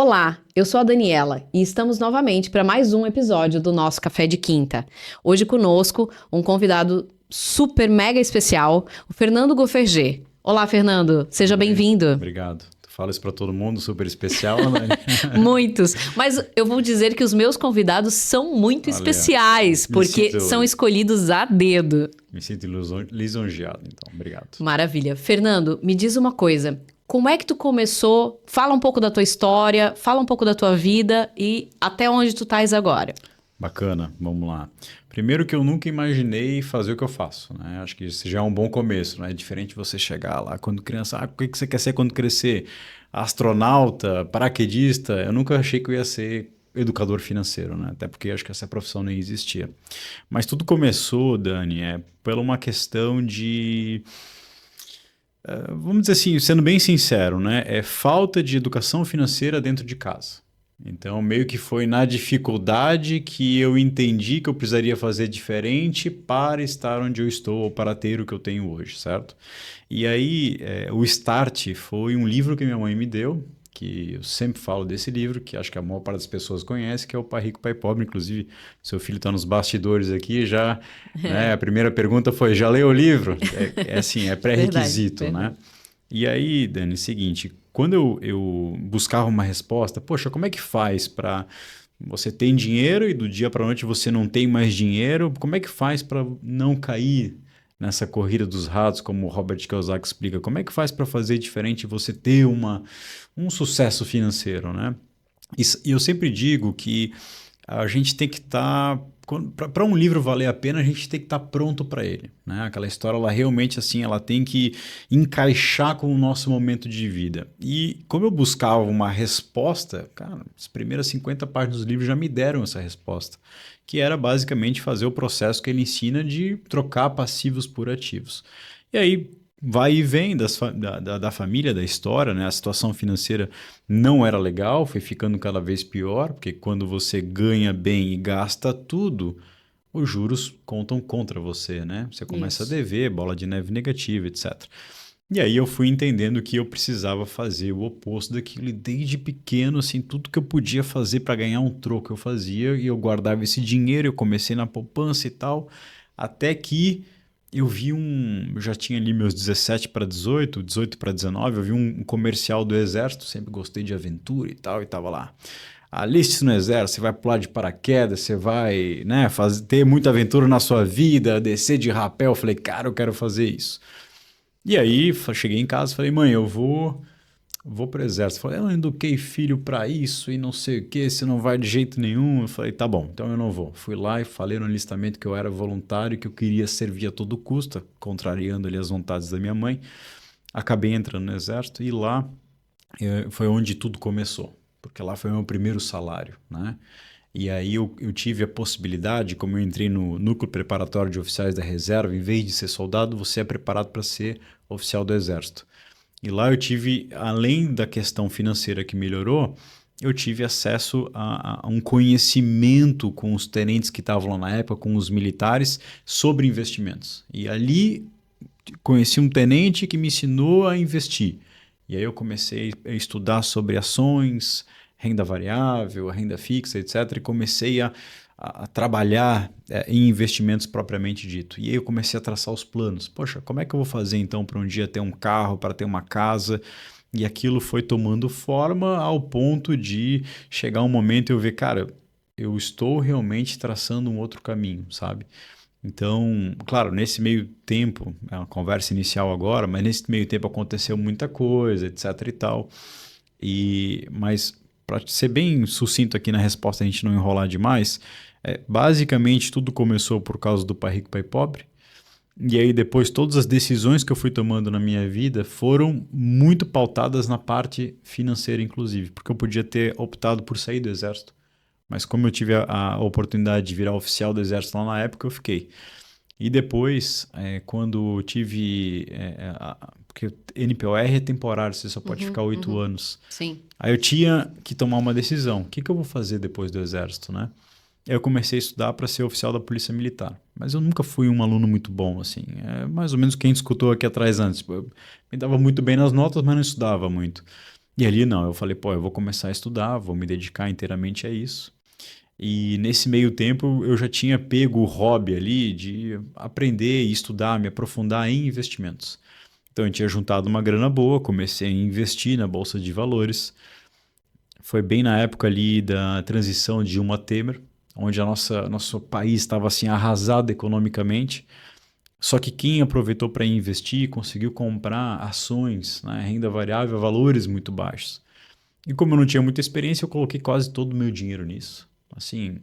Olá, eu sou a Daniela e estamos novamente para mais um episódio do nosso Café de Quinta. Hoje conosco um convidado super mega especial, o Fernando Goffergé. Olá, Fernando, seja bem-vindo. Obrigado. Tu fala isso para todo mundo, super especial, né? Muitos, mas eu vou dizer que os meus convidados são muito especiais, porque são escolhidos a dedo. Me sinto lisonjeado, então, obrigado. Maravilha. Fernando, me diz uma coisa. Como é que tu começou? Fala um pouco da tua história, fala um pouco da tua vida e até onde tu estás agora. Bacana, vamos lá. Primeiro que eu nunca imaginei fazer o que eu faço, né? Acho que isso já é um bom começo, né? É diferente você chegar lá quando criança, o que você quer ser quando crescer? Astronauta, paraquedista? Eu nunca achei que eu ia ser educador financeiro, né? Até porque acho que essa profissão nem existia. Mas tudo começou, Dani, por uma questão de... vamos dizer assim, sendo bem sincero, né? É falta de educação financeira dentro de casa. Então, meio que foi na dificuldade que eu entendi que eu precisaria fazer diferente para estar onde eu estou ou para ter o que eu tenho hoje, certo? E aí, o start foi um livro que minha mãe me deu, que eu sempre falo desse livro, que acho que a maior parte das pessoas conhece, que é o Pai Rico, Pai Pobre. Inclusive, seu filho está nos bastidores aqui já, né? A primeira pergunta foi, já leu o livro? Assim, é pré-requisito, né? E aí, Dani, seguinte, quando eu buscava uma resposta, poxa, como é que faz para você ter dinheiro e do dia para a noite você não tem mais dinheiro? Como é que faz para não cair nessa corrida dos ratos, como o Robert Kiyosaki explica? Como é que faz para fazer diferente e você ter um sucesso financeiro, né? E eu sempre digo que a gente tem que estar... Para um livro valer a pena, a gente tem que estar pronto para ele, né? Aquela história, ela realmente assim, ela tem que encaixar com o nosso momento de vida. E como eu buscava uma resposta, cara, as primeiras 50 páginas do livro já me deram essa resposta, que era basicamente fazer o processo que ele ensina de trocar passivos por ativos. E aí, vai e vem da família, da história, né? A situação financeira não era legal, foi ficando cada vez pior, porque quando você ganha bem e gasta tudo, os juros contam contra você, né? Você começa a dever, bola de neve negativa, etc. E aí eu fui entendendo que eu precisava fazer o oposto daquilo, e desde pequeno, assim, tudo que eu podia fazer para ganhar um troco eu fazia, e eu guardava esse dinheiro, eu comecei na poupança e tal, até que eu vi eu já tinha ali meus 17 para 18, 18 para 19, eu vi um comercial do Exército, sempre gostei de aventura e tal, e tava lá. Aliste-se no Exército, você vai pular de paraquedas, você vai, né, ter muita aventura na sua vida, descer de rapel. Eu falei, cara, eu quero fazer isso. E aí, cheguei em casa e falei, mãe, eu vou pro Exército. Falei, eu não eduquei filho para isso e não sei o que, você não vai de jeito nenhum. Eu falei, tá bom, então eu não vou. Fui lá e falei no alistamento que eu era voluntário, que eu queria servir a todo custo, contrariando ali as vontades da minha mãe. Acabei entrando no Exército e lá foi onde tudo começou, porque lá foi o meu primeiro salário, né? E aí eu tive a possibilidade, como eu entrei no núcleo preparatório de oficiais da reserva, em vez de ser soldado, você é preparado para ser oficial do Exército. E lá eu tive, além da questão financeira que melhorou, eu tive acesso a um conhecimento com os tenentes que estavam lá na época, com os militares, sobre investimentos. E ali conheci um tenente que me ensinou a investir. E aí eu comecei a estudar sobre ações, renda variável, renda fixa, etc. E comecei a trabalhar em investimentos propriamente dito. E aí eu comecei a traçar os planos. Poxa, como é que eu vou fazer então para um dia ter um carro, para ter uma casa? E aquilo foi tomando forma ao ponto de chegar um momento e eu ver, cara, eu estou realmente traçando um outro caminho, sabe? Então, claro, nesse meio tempo, é uma conversa inicial agora, mas nesse meio tempo aconteceu muita coisa, etc e tal. Mas para ser bem sucinto aqui na resposta, a gente não enrolar demais, basicamente tudo começou por causa do Pai Rico, Pai Pobre. E aí depois todas as decisões que eu fui tomando na minha vida foram muito pautadas na parte financeira, inclusive, porque eu podia ter optado por sair do Exército. Mas como eu tive a oportunidade de virar oficial do Exército lá na época, eu fiquei. E depois, quando tive... porque NPOR é temporário, você só pode ficar 8 anos. Sim. Aí eu tinha que tomar uma decisão. O que eu vou fazer depois do Exército, né? Eu comecei a estudar para ser oficial da Polícia Militar. Mas eu nunca fui um aluno muito bom, assim. É mais ou menos quem escutou aqui atrás antes. Eu me dava muito bem nas notas, mas não estudava muito. E ali não, eu falei, pô, eu vou começar a estudar, vou me dedicar inteiramente a isso. E nesse meio tempo eu já tinha pego o hobby ali de aprender e estudar, me aprofundar em investimentos. Então eu tinha juntado uma grana boa, comecei a investir na bolsa de valores. Foi bem na época ali da transição de Dilma Temer, onde nosso país estava assim arrasado economicamente. Só que quem aproveitou para investir conseguiu comprar ações, né, renda variável a valores muito baixos. E como eu não tinha muita experiência, eu coloquei quase todo o meu dinheiro nisso. Assim,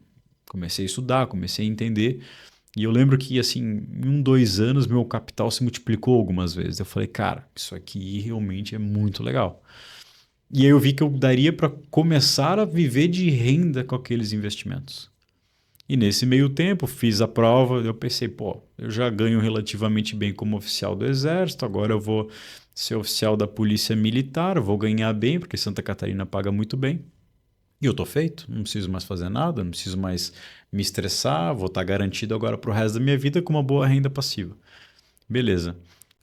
comecei a estudar, comecei a entender. E eu lembro que, assim, em 2 anos, meu capital se multiplicou algumas vezes. Eu falei, cara, isso aqui realmente é muito legal. E aí eu vi que eu daria para começar a viver de renda com aqueles investimentos. E nesse meio tempo, fiz a prova, eu pensei, pô, eu já ganho relativamente bem como oficial do Exército, agora eu vou ser oficial da Polícia Militar, vou ganhar bem, porque Santa Catarina paga muito bem. E eu tô feito, não preciso mais fazer nada, não preciso mais me estressar, vou estar garantido agora pro resto da minha vida com uma boa renda passiva. Beleza.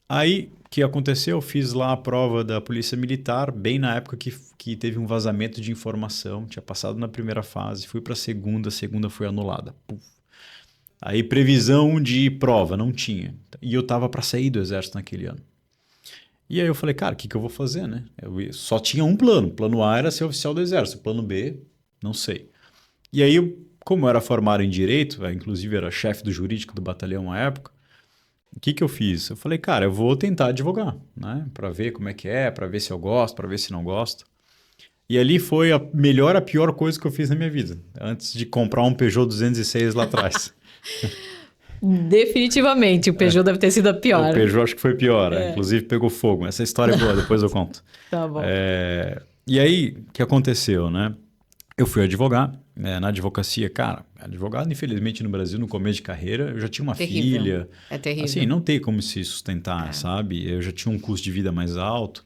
Aí, o que aconteceu? Eu fiz lá a prova da Polícia Militar, bem na época que teve um vazamento de informação, tinha passado na primeira fase, fui para a segunda foi anulada. Puf. Aí, previsão de prova, não tinha. E eu tava para sair do Exército naquele ano. E aí eu falei, cara, o que eu vou fazer, né? Eu só tinha um plano. Plano A era ser oficial do Exército. Plano B, não sei. E aí, como eu era formado em Direito, inclusive era chefe do jurídico do batalhão à época, o que eu fiz? Eu falei, cara, eu vou tentar advogar, né? Para ver como é que é, para ver se eu gosto, para ver se não gosto. E ali foi a melhor, a pior coisa que eu fiz na minha vida, antes de comprar um Peugeot 206 lá atrás. Definitivamente, o Peugeot deve ter sido a O pior. Peugeot acho que foi pior, inclusive pegou fogo. Essa história é boa, depois eu conto. Tá bom. E aí, o que aconteceu, né? Eu fui advogar, na advocacia, cara, advogado, infelizmente, no Brasil, no começo de carreira, eu já tinha uma Terrível. filha. É terrível. Assim, não tem como se sustentar, sabe? Eu já tinha um custo de vida mais alto.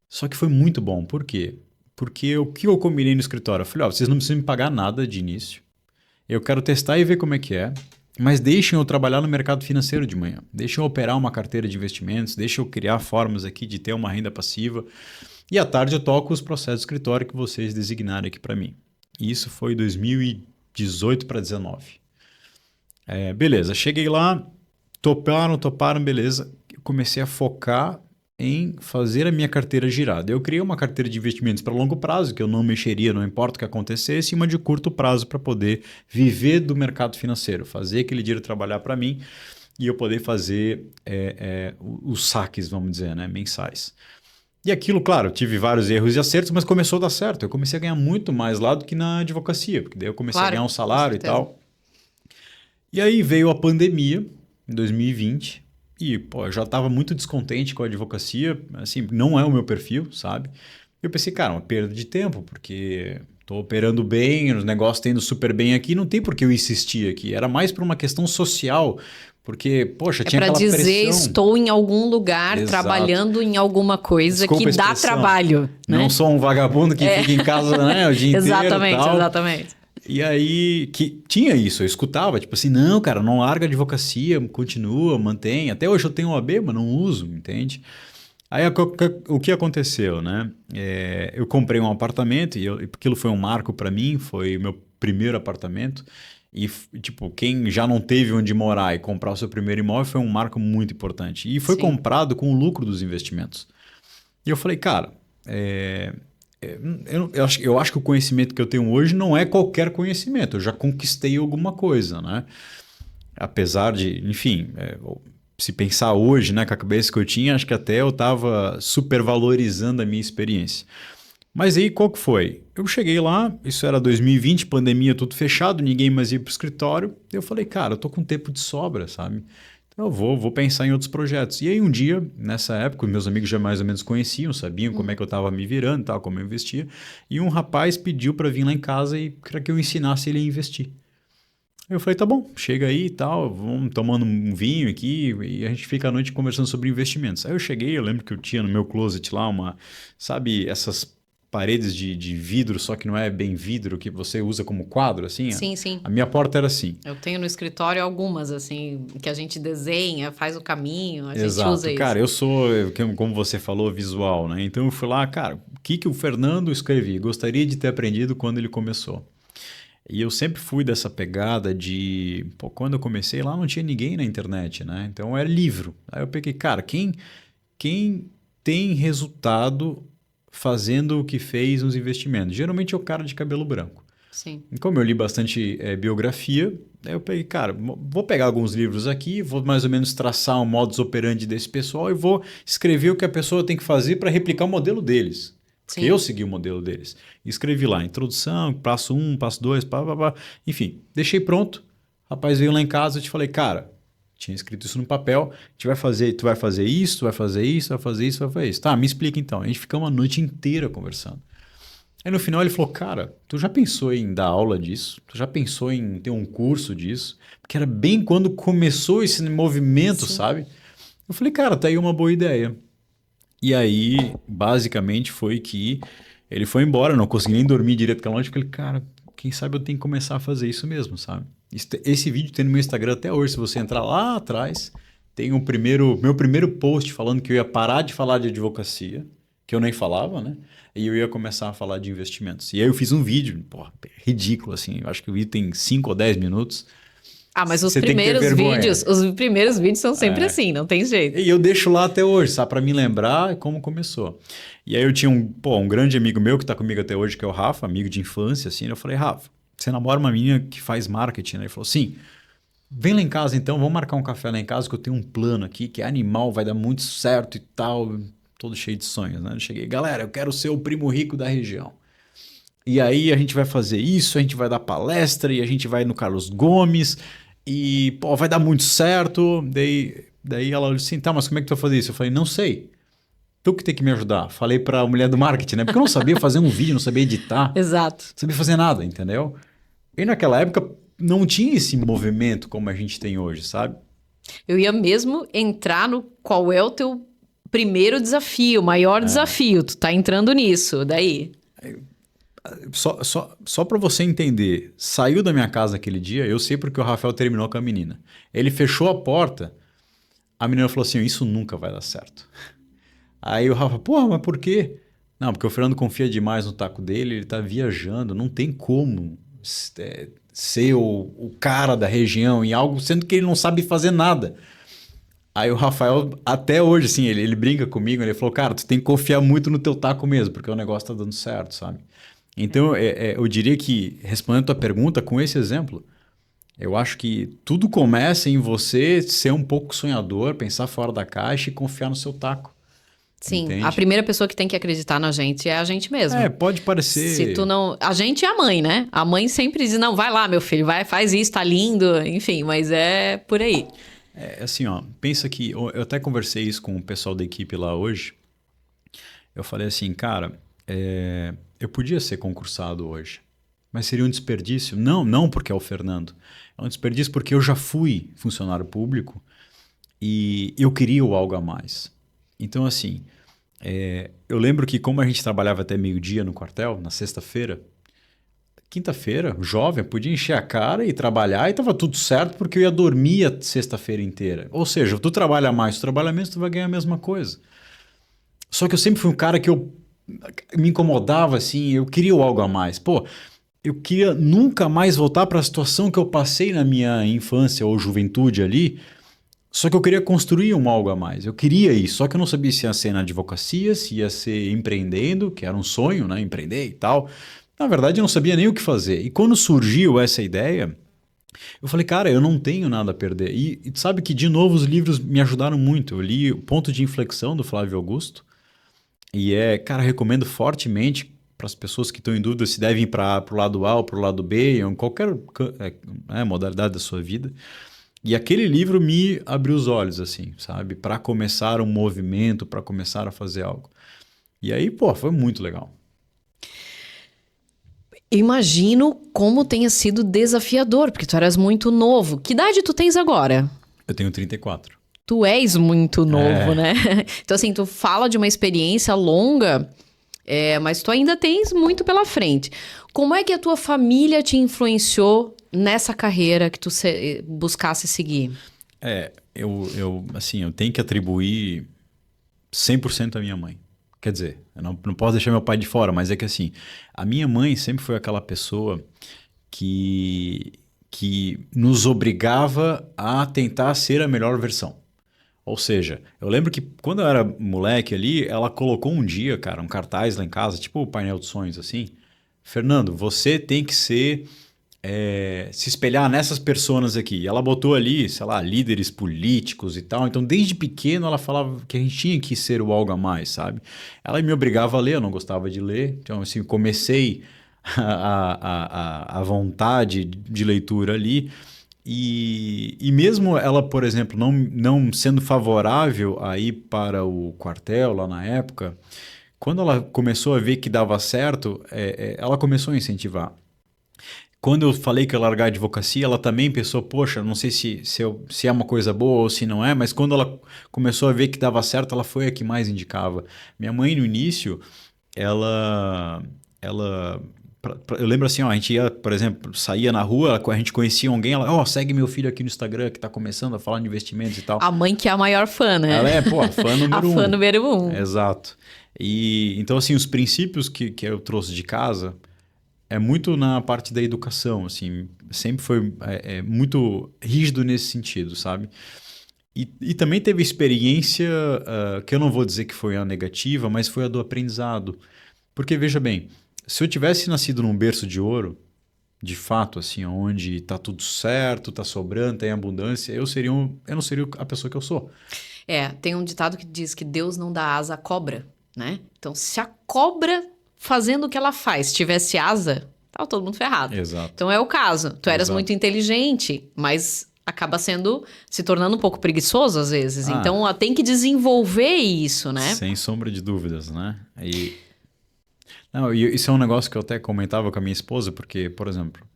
Só que foi muito bom. Por quê? Porque o que eu combinei no escritório? Eu falei, ó, vocês não precisam me pagar nada de início. Eu quero testar e ver como é que é. Mas deixem eu trabalhar no mercado financeiro de manhã. Deixem eu operar uma carteira de investimentos. Deixem eu criar formas aqui de ter uma renda passiva. E à tarde eu toco os processos de escritório que vocês designarem aqui para mim. E isso foi 2018 para 2019. Beleza, cheguei lá, toparam, beleza. Eu comecei a focar em fazer a minha carteira girar. Daí eu criei uma carteira de investimentos para longo prazo, que eu não mexeria, não importa o que acontecesse, e uma de curto prazo para poder viver do mercado financeiro, fazer aquele dinheiro trabalhar para mim e eu poder fazer os saques, vamos dizer, né, mensais. E aquilo, claro, tive vários erros e acertos, mas começou a dar certo. Eu comecei a ganhar muito mais lá do que na advocacia, porque daí eu comecei a ganhar um salário e tal. E aí veio a pandemia, em 2020, e pô, eu já estava muito descontente com a advocacia, assim, não é o meu perfil, sabe? Eu pensei, cara, uma perda de tempo, porque estou operando bem, os negócios estão indo super bem aqui, não tem por que eu insistir aqui. Era mais por uma questão social, porque, poxa, tinha aquela pressão. É para dizer, estou em algum lugar, trabalhando em alguma coisa que dá trabalho. Né? Não sou um vagabundo que fica em casa, né, o dia inteiro e tal. Exatamente. E aí, que tinha isso, eu escutava, tipo assim, não, cara, não larga a advocacia, continua, mantém. Até hoje eu tenho OAB, mas não uso, entende? Aí o que aconteceu, né? Eu comprei um apartamento e aquilo foi um marco para mim, foi o meu primeiro apartamento. E, tipo, quem já não teve onde morar e comprar o seu primeiro imóvel foi um marco muito importante. E foi comprado com o lucro dos investimentos. E eu falei, cara, eu acho que o conhecimento que eu tenho hoje não é qualquer conhecimento. Eu já conquistei alguma coisa, né? Apesar de, enfim, se pensar hoje, né, com a cabeça que eu tinha, acho que até eu estava supervalorizando a minha experiência. Mas aí, qual que foi? Eu cheguei lá, isso era 2020, pandemia, tudo fechado, ninguém mais ia para o escritório. Eu falei, cara, eu tô com tempo de sobra, sabe? Então eu vou pensar em outros projetos. E aí um dia, nessa época, meus amigos já mais ou menos conheciam, sabiam como é que eu estava me virando, tal, como eu investia. E um rapaz pediu para vir lá em casa e queria que eu ensinasse ele a investir. Eu falei, tá bom, chega aí e tal, vamos tomando um vinho aqui e a gente fica a noite conversando sobre investimentos. Aí eu cheguei, eu lembro que eu tinha no meu closet lá sabe, essas paredes de vidro, só que não é bem vidro, que você usa como quadro, assim. Sim, sim. A minha porta era assim. Eu tenho no escritório algumas, assim, que a gente desenha, faz o caminho, a gente Exato. usa isso. Cara, eu sou, como você falou, visual, né? Então eu fui lá, cara, o que o Fernando escrevia? Gostaria de ter aprendido quando ele começou. E eu sempre fui dessa pegada de... Pô, quando eu comecei lá não tinha ninguém na internet, né? Então era livro. Aí eu peguei, cara, quem tem resultado fazendo o que fez nos investimentos? Geralmente é o cara de cabelo branco. Sim. E como eu li bastante biografia, aí eu peguei, cara, vou pegar alguns livros aqui, vou mais ou menos traçar um modus operandi desse pessoal e vou escrever o que a pessoa tem que fazer para replicar o modelo deles. Porque eu segui o modelo deles. E escrevi lá, introdução, passo 1, passo 2, enfim, deixei pronto. O rapaz veio lá em casa e te falei, cara, tinha escrito isso no papel, tu vai fazer isso, tu vai fazer isso, vai fazer isso, vai fazer isso. Tá, me explica então. A gente ficou uma noite inteira conversando. Aí no final ele falou, cara, tu já pensou em dar aula disso? Tu já pensou em ter um curso disso? Porque era bem quando começou esse movimento, sabe? Eu falei, cara, tá aí uma boa ideia. E aí, basicamente, foi que ele foi embora, não consegui nem dormir direito com a noite. Eu falei, cara, quem sabe eu tenho que começar a fazer isso mesmo, sabe? Esse vídeo tem no meu Instagram até hoje. Se você entrar lá atrás, tem meu primeiro post falando que eu ia parar de falar de advocacia, que eu nem falava, né? E eu ia começar a falar de investimentos. E aí eu fiz um vídeo, porra, ridículo, assim. Eu acho que o vídeo tem 5 ou 10 minutos. Ah, mas os primeiros vídeos são sempre assim, não tem jeito. E eu deixo lá até hoje, sabe? Pra me lembrar como começou. E aí eu tinha um grande amigo meu que tá comigo até hoje, que é o Rafa, amigo de infância, assim. Eu falei, Rafa, você namora uma menina que faz marketing, né? Ele falou, sim, vem lá em casa então, vamos marcar um café lá em casa que eu tenho um plano aqui, que é animal, vai dar muito certo e tal, todo cheio de sonhos, né? Eu cheguei, galera, eu quero ser o primo rico da região. E aí a gente vai fazer isso, a gente vai dar palestra e a gente vai no Carlos Gomes e, pô, vai dar muito certo. Daí ela disse assim, tá, mas como é que tu vai fazer isso? Eu falei, não sei. Tu que tem que me ajudar. Falei pra mulher do marketing, né? Porque eu não sabia fazer um vídeo, não sabia editar. Exato. Não sabia fazer nada, entendeu? E naquela época não tinha esse movimento como a gente tem hoje, sabe? Eu ia mesmo entrar no qual é o teu primeiro desafio, maior desafio. Tu tá entrando nisso, daí... Só para você entender, saiu da minha casa aquele dia, eu sei porque o Rafael terminou com a menina. Ele fechou a porta, a menina falou assim, isso nunca vai dar certo. Aí o Rafa, porra, mas por quê? Não, porque o Fernando confia demais no taco dele, ele tá viajando, não tem como ser o cara da região em algo, sendo que ele não sabe fazer nada. Aí o Rafael, até hoje, assim, ele brinca comigo, ele falou, cara, tu tem que confiar muito no teu taco mesmo, porque o negócio tá dando certo, sabe? Então, eu diria que, respondendo a tua pergunta, com esse exemplo, eu acho que tudo começa em você ser um pouco sonhador, pensar fora da caixa e confiar no seu taco. Sim, entende? A primeira pessoa que tem que acreditar na gente é a gente mesmo. Pode parecer... Se tu não... A gente é a mãe, né? A mãe sempre diz, não, vai lá, meu filho, vai, faz isso, tá lindo, enfim, mas é por aí. Assim, ó, pensa que... Eu até conversei isso com o pessoal da equipe lá hoje. Eu falei assim, cara... Eu podia ser concursado hoje, mas seria um desperdício. Não porque é o Fernando. É um desperdício porque eu já fui funcionário público e eu queria o algo a mais. Então, assim, eu lembro que como a gente trabalhava até meio-dia no quartel, na sexta-feira, quinta-feira, jovem, eu podia encher a cara e trabalhar e estava tudo certo porque eu ia dormir a sexta-feira inteira. Ou seja, tu trabalha mais, tu trabalha menos, tu vai ganhar a mesma coisa. Só que eu sempre fui um cara que eu me incomodava, assim, eu queria algo a mais. Pô, eu queria nunca mais voltar para a situação que eu passei na minha infância ou juventude ali, só que eu queria construir algo a mais. Eu queria isso, só que eu não sabia se ia ser na advocacia, se ia ser empreendendo, que era um sonho, né, empreender e tal. Na verdade, eu não sabia nem o que fazer. E quando surgiu essa ideia, eu falei, cara, eu não tenho nada a perder. E sabe que, de novo, os livros me ajudaram muito. Eu li O Ponto de Inflexão, do Flávio Augusto. E cara, recomendo fortemente para as pessoas que estão em dúvida se devem ir para o lado A ou para o lado B, em qualquer modalidade da sua vida. E aquele livro me abriu os olhos, assim, sabe? Para começar um movimento, para começar a fazer algo. E aí, pô, foi muito legal. Imagino como tenha sido desafiador, porque tu eras muito novo. Que idade tu tens agora? Eu tenho 34. Tu és muito novo, né? Então, assim, tu fala de uma experiência longa. Mas tu ainda tens muito pela frente. Como é que a tua família te influenciou nessa carreira que tu buscasse seguir? Eu tenho que atribuir 100% à minha mãe. Quer dizer, eu não posso deixar meu pai de fora, mas é que assim, a minha mãe sempre foi aquela pessoa que nos obrigava a tentar ser a melhor versão. Ou seja, eu lembro que quando eu era moleque ali, ela colocou um dia, cara, um cartaz lá em casa, tipo o painel de sonhos assim. Fernando, você tem que se espelhar nessas personas aqui. E ela botou ali, sei lá, líderes políticos e tal. Então, desde pequeno, ela falava que a gente tinha que ser o algo a mais, sabe? Ela me obrigava a ler, eu não gostava de ler. Então, assim, comecei a vontade de leitura ali. E mesmo ela, por exemplo, não sendo favorável a ir para o quartel lá na época, quando ela começou a ver que dava certo, ela começou a incentivar. Quando eu falei que ia largar a advocacia, ela também pensou, poxa, não sei se é uma coisa boa ou se não é, mas quando ela começou a ver que dava certo, ela foi a que mais indicava. Minha mãe, no início, ela eu lembro assim, ó, a gente ia, por exemplo, saía na rua, a gente conhecia alguém, ela, segue meu filho aqui no Instagram que tá começando a falar de investimentos e tal. A mãe que é a maior fã, né? Ela fã número A um. fã número um. Exato. E então, assim, os princípios que eu trouxe de casa é muito na parte da educação, assim, sempre foi muito rígido nesse sentido, sabe? E também teve experiência que eu não vou dizer que foi a negativa, mas foi a do aprendizado. Porque, veja bem, se eu tivesse nascido num berço de ouro, de fato, assim, onde tá tudo certo, tá sobrando, tem abundância, eu não seria a pessoa que eu sou. Tem um ditado que diz que Deus não dá asa à cobra, né? Então, se a cobra fazendo o que ela faz tivesse asa, tava todo mundo ferrado. Exato. Então, é o caso. Tu eras muito inteligente, mas acaba se tornando um pouco preguiçoso às vezes. Então, ela tem que desenvolver isso, né? Sem sombra de dúvidas, né? Não, isso é um negócio que eu até comentava com a minha esposa, porque, por exemplo,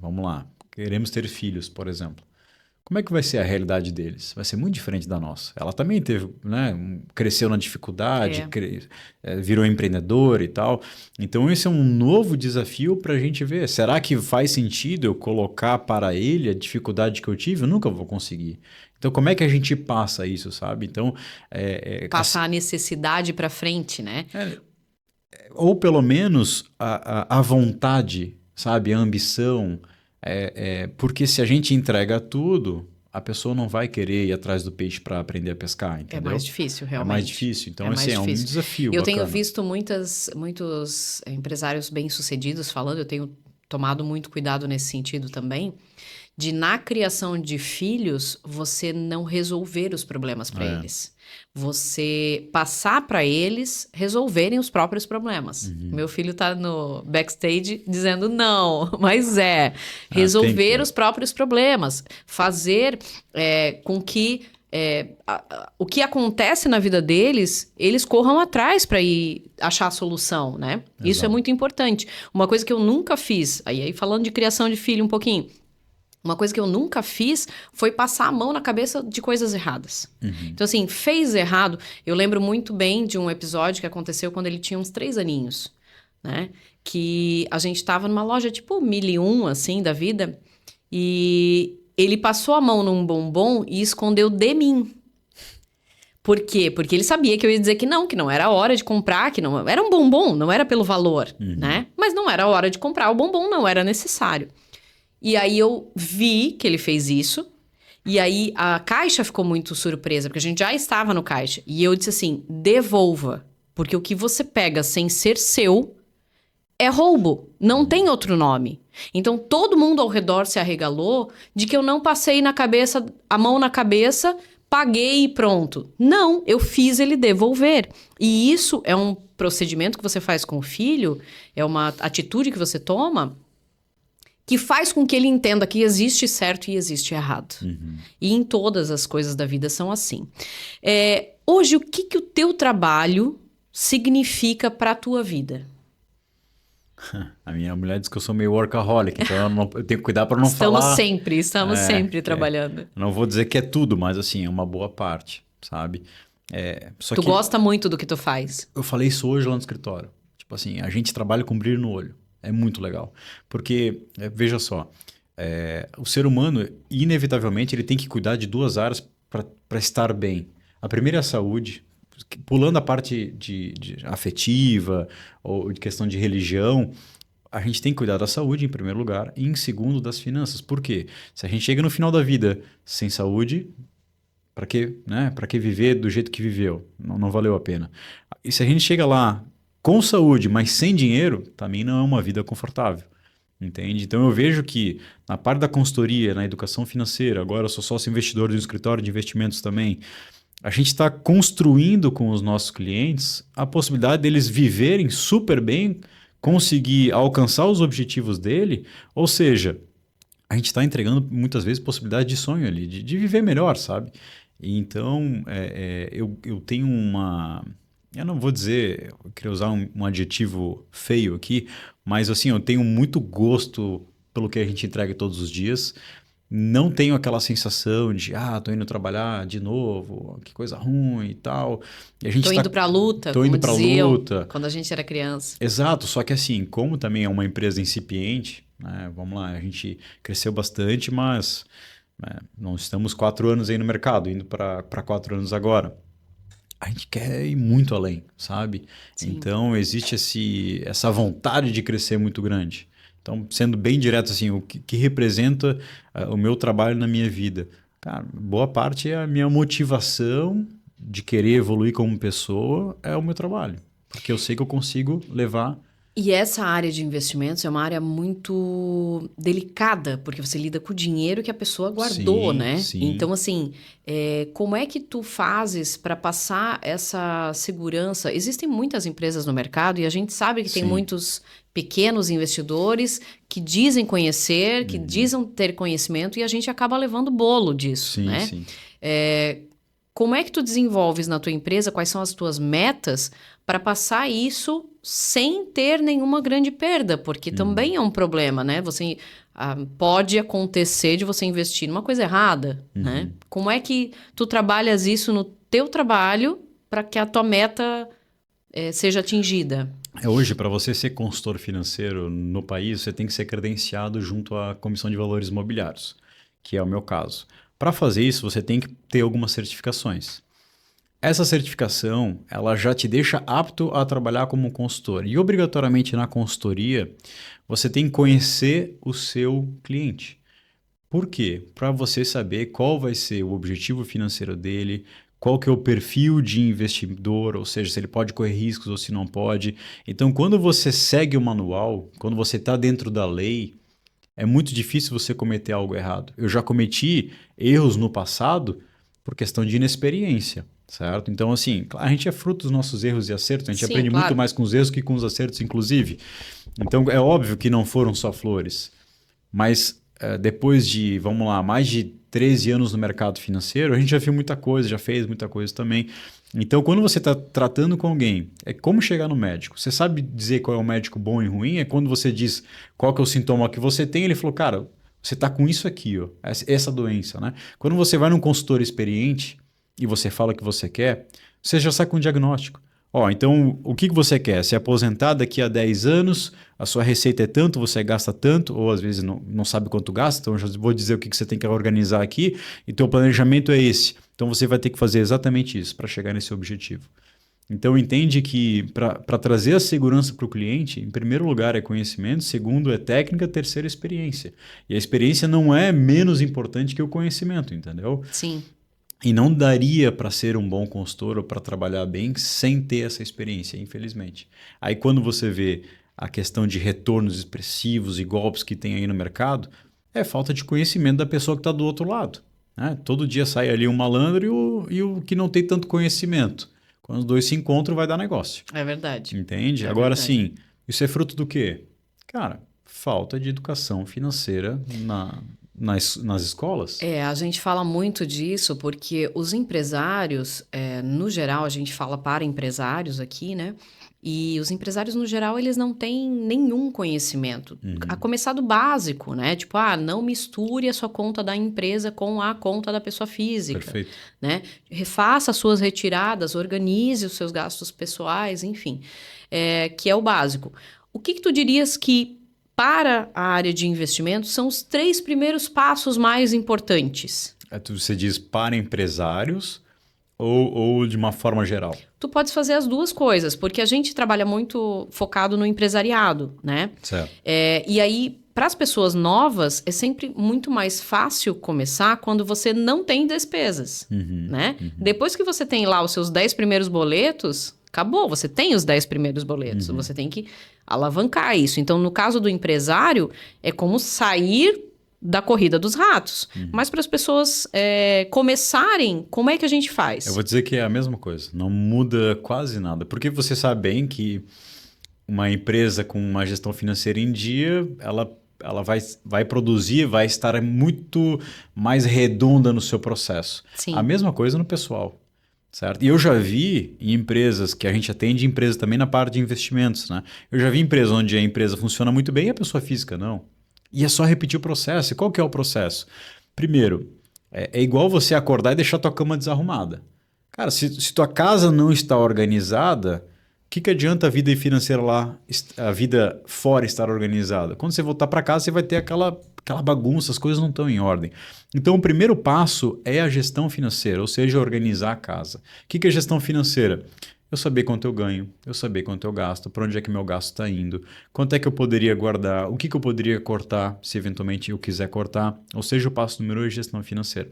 vamos lá, queremos ter filhos, por exemplo. Como é que vai ser a realidade deles? Vai ser muito diferente da nossa. Ela também teve, né, cresceu na dificuldade, virou empreendedora e tal. Então, esse é um novo desafio para a gente ver. Será que faz sentido eu colocar para ele a dificuldade que eu tive? Eu nunca vou conseguir. Então, como é que a gente passa isso, sabe? Então, passar a necessidade para frente, né? Ou pelo menos a vontade, sabe? A ambição. Porque se a gente entrega tudo, a pessoa não vai querer ir atrás do peixe para aprender a pescar, entendeu? É mais difícil, realmente. É mais difícil. Então, é um desafio Eu bacana. tenho visto muitos empresários bem-sucedidos falando, eu tenho tomado muito cuidado nesse sentido também, de na criação de filhos, você não resolver os problemas para eles. Você passar para eles resolverem os próprios problemas. Meu filho tá no backstage dizendo não, mas resolver os próprios problemas. Fazer com que o que acontece na vida deles, eles corram atrás para ir achar a solução, né? Exato. Isso é muito importante. Uma coisa que eu nunca fiz, aí falando de criação de filho um pouquinho, uma coisa que eu nunca fiz foi passar a mão na cabeça de coisas erradas. Então, assim, fez errado. Eu lembro muito bem de um episódio que aconteceu quando ele tinha uns 3 aninhos, né? Que a gente tava numa loja tipo 1001, assim, da vida, e ele passou a mão num bombom e escondeu de mim. Por quê? Porque ele sabia que eu ia dizer que não era hora de comprar, que não era um bombom, não era pelo valor, né? Mas não era hora de comprar o bombom, não era necessário. E aí eu vi que ele fez isso, e aí a caixa ficou muito surpresa, porque a gente já estava no caixa. E eu disse assim, devolva, porque o que você pega sem ser seu é roubo, não tem outro nome. Então todo mundo ao redor se arregalou de que eu não passei a mão na cabeça, paguei e pronto. Não, eu fiz ele devolver. E isso é um procedimento que você faz com o filho, é uma atitude que você toma, que faz com que ele entenda que existe certo e existe errado. E em todas as coisas da vida são assim. Hoje, o que o teu trabalho significa para a tua vida? A minha mulher diz que eu sou meio workaholic, então eu tenho que cuidar para não falar... Estamos sempre trabalhando. Não vou dizer que é tudo, mas assim, é uma boa parte, sabe? Tu gosta muito do que tu faz. Eu falei isso hoje lá no escritório. Tipo assim, a gente trabalha com brilho no olho. É muito legal. Porque, veja só, o ser humano, inevitavelmente, ele tem que cuidar de duas áreas para estar bem. A primeira é a saúde, pulando a parte de afetiva ou de questão de religião, a gente tem que cuidar da saúde em primeiro lugar e em segundo das finanças. Por quê? Se a gente chega no final da vida sem saúde, para que, né? Para que viver do jeito que viveu? Não valeu a pena. E se a gente chega lá com saúde, mas sem dinheiro, também não é uma vida confortável. Entende? Então eu vejo que na parte da consultoria, na educação financeira, agora eu sou sócio investidor de um escritório de investimentos também, a gente está construindo com os nossos clientes a possibilidade deles viverem super bem, conseguir alcançar os objetivos dele, ou seja, a gente está entregando muitas vezes possibilidade de sonho ali, de viver melhor, sabe? E então eu tenho uma... Eu não vou dizer, eu queria usar um adjetivo feio aqui, mas assim, eu tenho muito gosto pelo que a gente entrega todos os dias. Não tenho aquela sensação de, tô indo trabalhar de novo, que coisa ruim e tal. E a gente Tô indo pra luta, como indo pra luta. luta. Quando a gente era criança. Exato, só que assim, como também é uma empresa incipiente, né, vamos lá, a gente cresceu bastante, mas não estamos 4 anos aí no mercado, indo para 4 anos agora. A gente quer ir muito além, sabe? Sim. Então, existe essa vontade de crescer muito grande. Então, sendo bem direto, assim, o que representa o meu trabalho na minha vida? Cara, boa parte é a minha motivação de querer evoluir como pessoa, é o meu trabalho. Porque eu sei que eu consigo levar... E essa área de investimentos é uma área muito delicada, porque você lida com o dinheiro que a pessoa guardou, Sim, né? sim. Então, assim, como é que tu fazes para passar essa segurança? Existem muitas empresas no mercado e a gente sabe que tem Sim. muitos pequenos investidores que dizem conhecer, que dizem ter conhecimento e a gente acaba levando bolo disso, Sim, né? sim. Como é que tu desenvolves na tua empresa? Quais são as tuas metas para passar isso sem ter nenhuma grande perda? Porque também é um problema, né? Você pode acontecer de você investir numa coisa errada, né? Como é que tu trabalhas isso no teu trabalho para que a tua meta seja atingida? Hoje, para você ser consultor financeiro no país, você tem que ser credenciado junto à Comissão de Valores Imobiliários, que é o meu caso. Para fazer isso, você tem que ter algumas certificações. Essa certificação, ela já te deixa apto a trabalhar como consultor. E obrigatoriamente na consultoria, você tem que conhecer o seu cliente. Por quê? Para você saber qual vai ser o objetivo financeiro dele, qual que é o perfil de investidor, ou seja, se ele pode correr riscos ou se não pode. Então, quando você segue o manual, quando você está dentro da lei, é muito difícil você cometer algo errado. Eu já cometi erros no passado por questão de inexperiência, certo? Então, assim, a gente é fruto dos nossos erros e acertos, a gente aprende muito mais com os erros que com os acertos, inclusive. Então, é óbvio que não foram só flores, mas depois de, vamos lá, mais de 13 anos no mercado financeiro, a gente já viu muita coisa, já fez muita coisa também. Então, quando você está tratando com alguém, é como chegar no médico. Você sabe dizer qual é o médico bom e ruim? É quando você diz qual que é o sintoma que você tem, ele falou, cara, você está com isso aqui, ó, essa doença, né? Quando você vai num consultor experiente e você fala o que você quer, você já sai com um diagnóstico. Ó, então, o que você quer? Se aposentar daqui a 10 anos, a sua receita é tanto, você gasta tanto, ou às vezes não sabe quanto gasta, então eu já vou dizer o que você tem que organizar aqui, e teu planejamento é esse. Então, você vai ter que fazer exatamente isso para chegar nesse objetivo. Então, entende que para trazer a segurança para o cliente, em primeiro lugar é conhecimento, segundo é técnica, terceiro é experiência. E a experiência não é menos importante que o conhecimento, entendeu? Sim. E não daria para ser um bom consultor ou para trabalhar bem sem ter essa experiência, infelizmente. Aí quando você vê a questão de retornos expressivos e golpes que tem aí no mercado, é falta de conhecimento da pessoa que está do outro lado, né? Todo dia sai ali um malandro e o que não tem tanto conhecimento. Quando os dois se encontram, vai dar negócio. É verdade. Entende? É Agora verdade. sim, isso é fruto do quê? Cara, falta de educação financeira nas escolas. A gente fala muito disso porque os empresários, no geral, a gente fala para empresários aqui, né? E os empresários, no geral, eles não têm nenhum conhecimento. A começar do básico, né? Tipo, não misture a sua conta da empresa com a conta da pessoa física. Perfeito. Né? Refaça as suas retiradas, organize os seus gastos pessoais, enfim. que é o básico. O que tu dirias que, para a área de investimentos, são os 3 primeiros passos mais importantes? Você diz para empresários ou de uma forma geral? Tu podes fazer as duas coisas, porque a gente trabalha muito focado no empresariado, né? Certo. E aí, para as pessoas novas, é sempre muito mais fácil começar quando você não tem despesas, né? Depois que você tem lá os seus 10 primeiros boletos, acabou, você tem os 10 primeiros boletos, você tem que alavancar isso. Então, no caso do empresário, é como sair da corrida dos ratos. Mas para as pessoas começarem, como é que a gente faz? Eu vou dizer que é a mesma coisa, não muda quase nada. Porque você sabe bem que uma empresa com uma gestão financeira em dia, ela vai produzir, vai estar muito mais redonda no seu processo. Sim. A mesma coisa no pessoal, certo? E eu já vi em empresas, que a gente atende empresas também na parte de investimentos, né? Eu já vi empresas onde a empresa funciona muito bem e a pessoa física não. E é só repetir o processo. E qual que é o processo? Primeiro, é igual você acordar e deixar tua cama desarrumada. Cara, se tua casa não está organizada, o que adianta a vida financeira lá, a vida fora estar organizada? Quando você voltar para casa, você vai ter aquela bagunça, as coisas não estão em ordem. Então, o primeiro passo é a gestão financeira, ou seja, organizar a casa. O que é gestão financeira? Eu saber quanto eu ganho, eu saber quanto eu gasto, para onde é que meu gasto está indo, quanto é que eu poderia guardar, o que eu poderia cortar, se eventualmente eu quiser cortar. Ou seja, o passo número 1 é gestão financeira.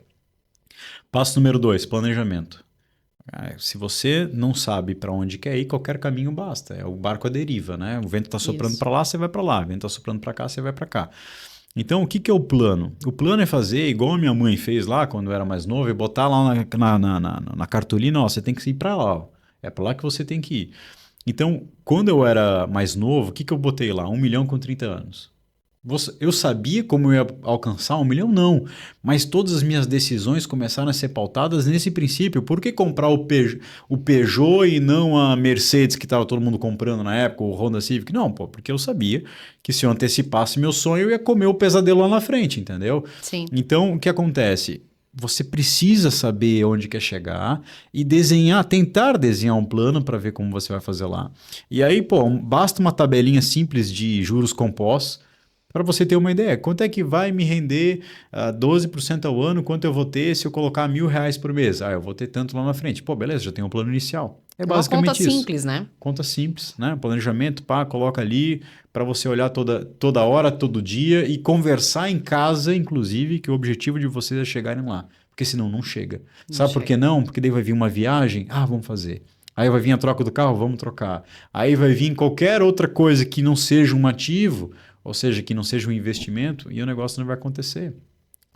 Passo número 2, planejamento. Se você não sabe para onde quer ir, qualquer caminho basta. É o barco à deriva, né? O vento está soprando para lá, você vai para lá. O vento está soprando para cá, você vai para cá. Então, o que é o plano? O plano é fazer igual a minha mãe fez lá, quando eu era mais novo, e botar lá na cartolina, ó, você tem que ir para lá, ó. É para lá que você tem que ir. Então, quando eu era mais novo, o que eu botei lá? 1 milhão com 30 anos. Eu sabia como eu ia alcançar 1 milhão? Não. Mas todas as minhas decisões começaram a ser pautadas nesse princípio. Por que comprar o Peugeot e não a Mercedes que estava todo mundo comprando na época, o Honda Civic? Não, pô, porque eu sabia que se eu antecipasse meu sonho, eu ia comer o pesadelo lá na frente, entendeu? Sim. Então, o que acontece? Você precisa saber onde quer chegar e desenhar, tentar desenhar um plano para ver como você vai fazer lá. E aí, pô, basta uma tabelinha simples de juros compostos para você ter uma ideia. Quanto é que vai me render 12% ao ano? Quanto eu vou ter se eu colocar R$1.000 por mês? Eu vou ter tanto lá na frente. Pô, beleza, já tenho um plano inicial. É basicamente uma conta isso. Simples, né? Conta simples, né? Planejamento, coloca ali para você olhar toda hora, todo dia e conversar em casa, inclusive, que o objetivo de vocês é chegarem lá. Porque senão não chega. Sabe por que não? Porque daí vai vir uma viagem, vamos fazer. Aí vai vir a troca do carro, vamos trocar. Aí vai vir qualquer outra coisa que não seja um ativo, ou seja, que não seja um investimento, e o negócio não vai acontecer.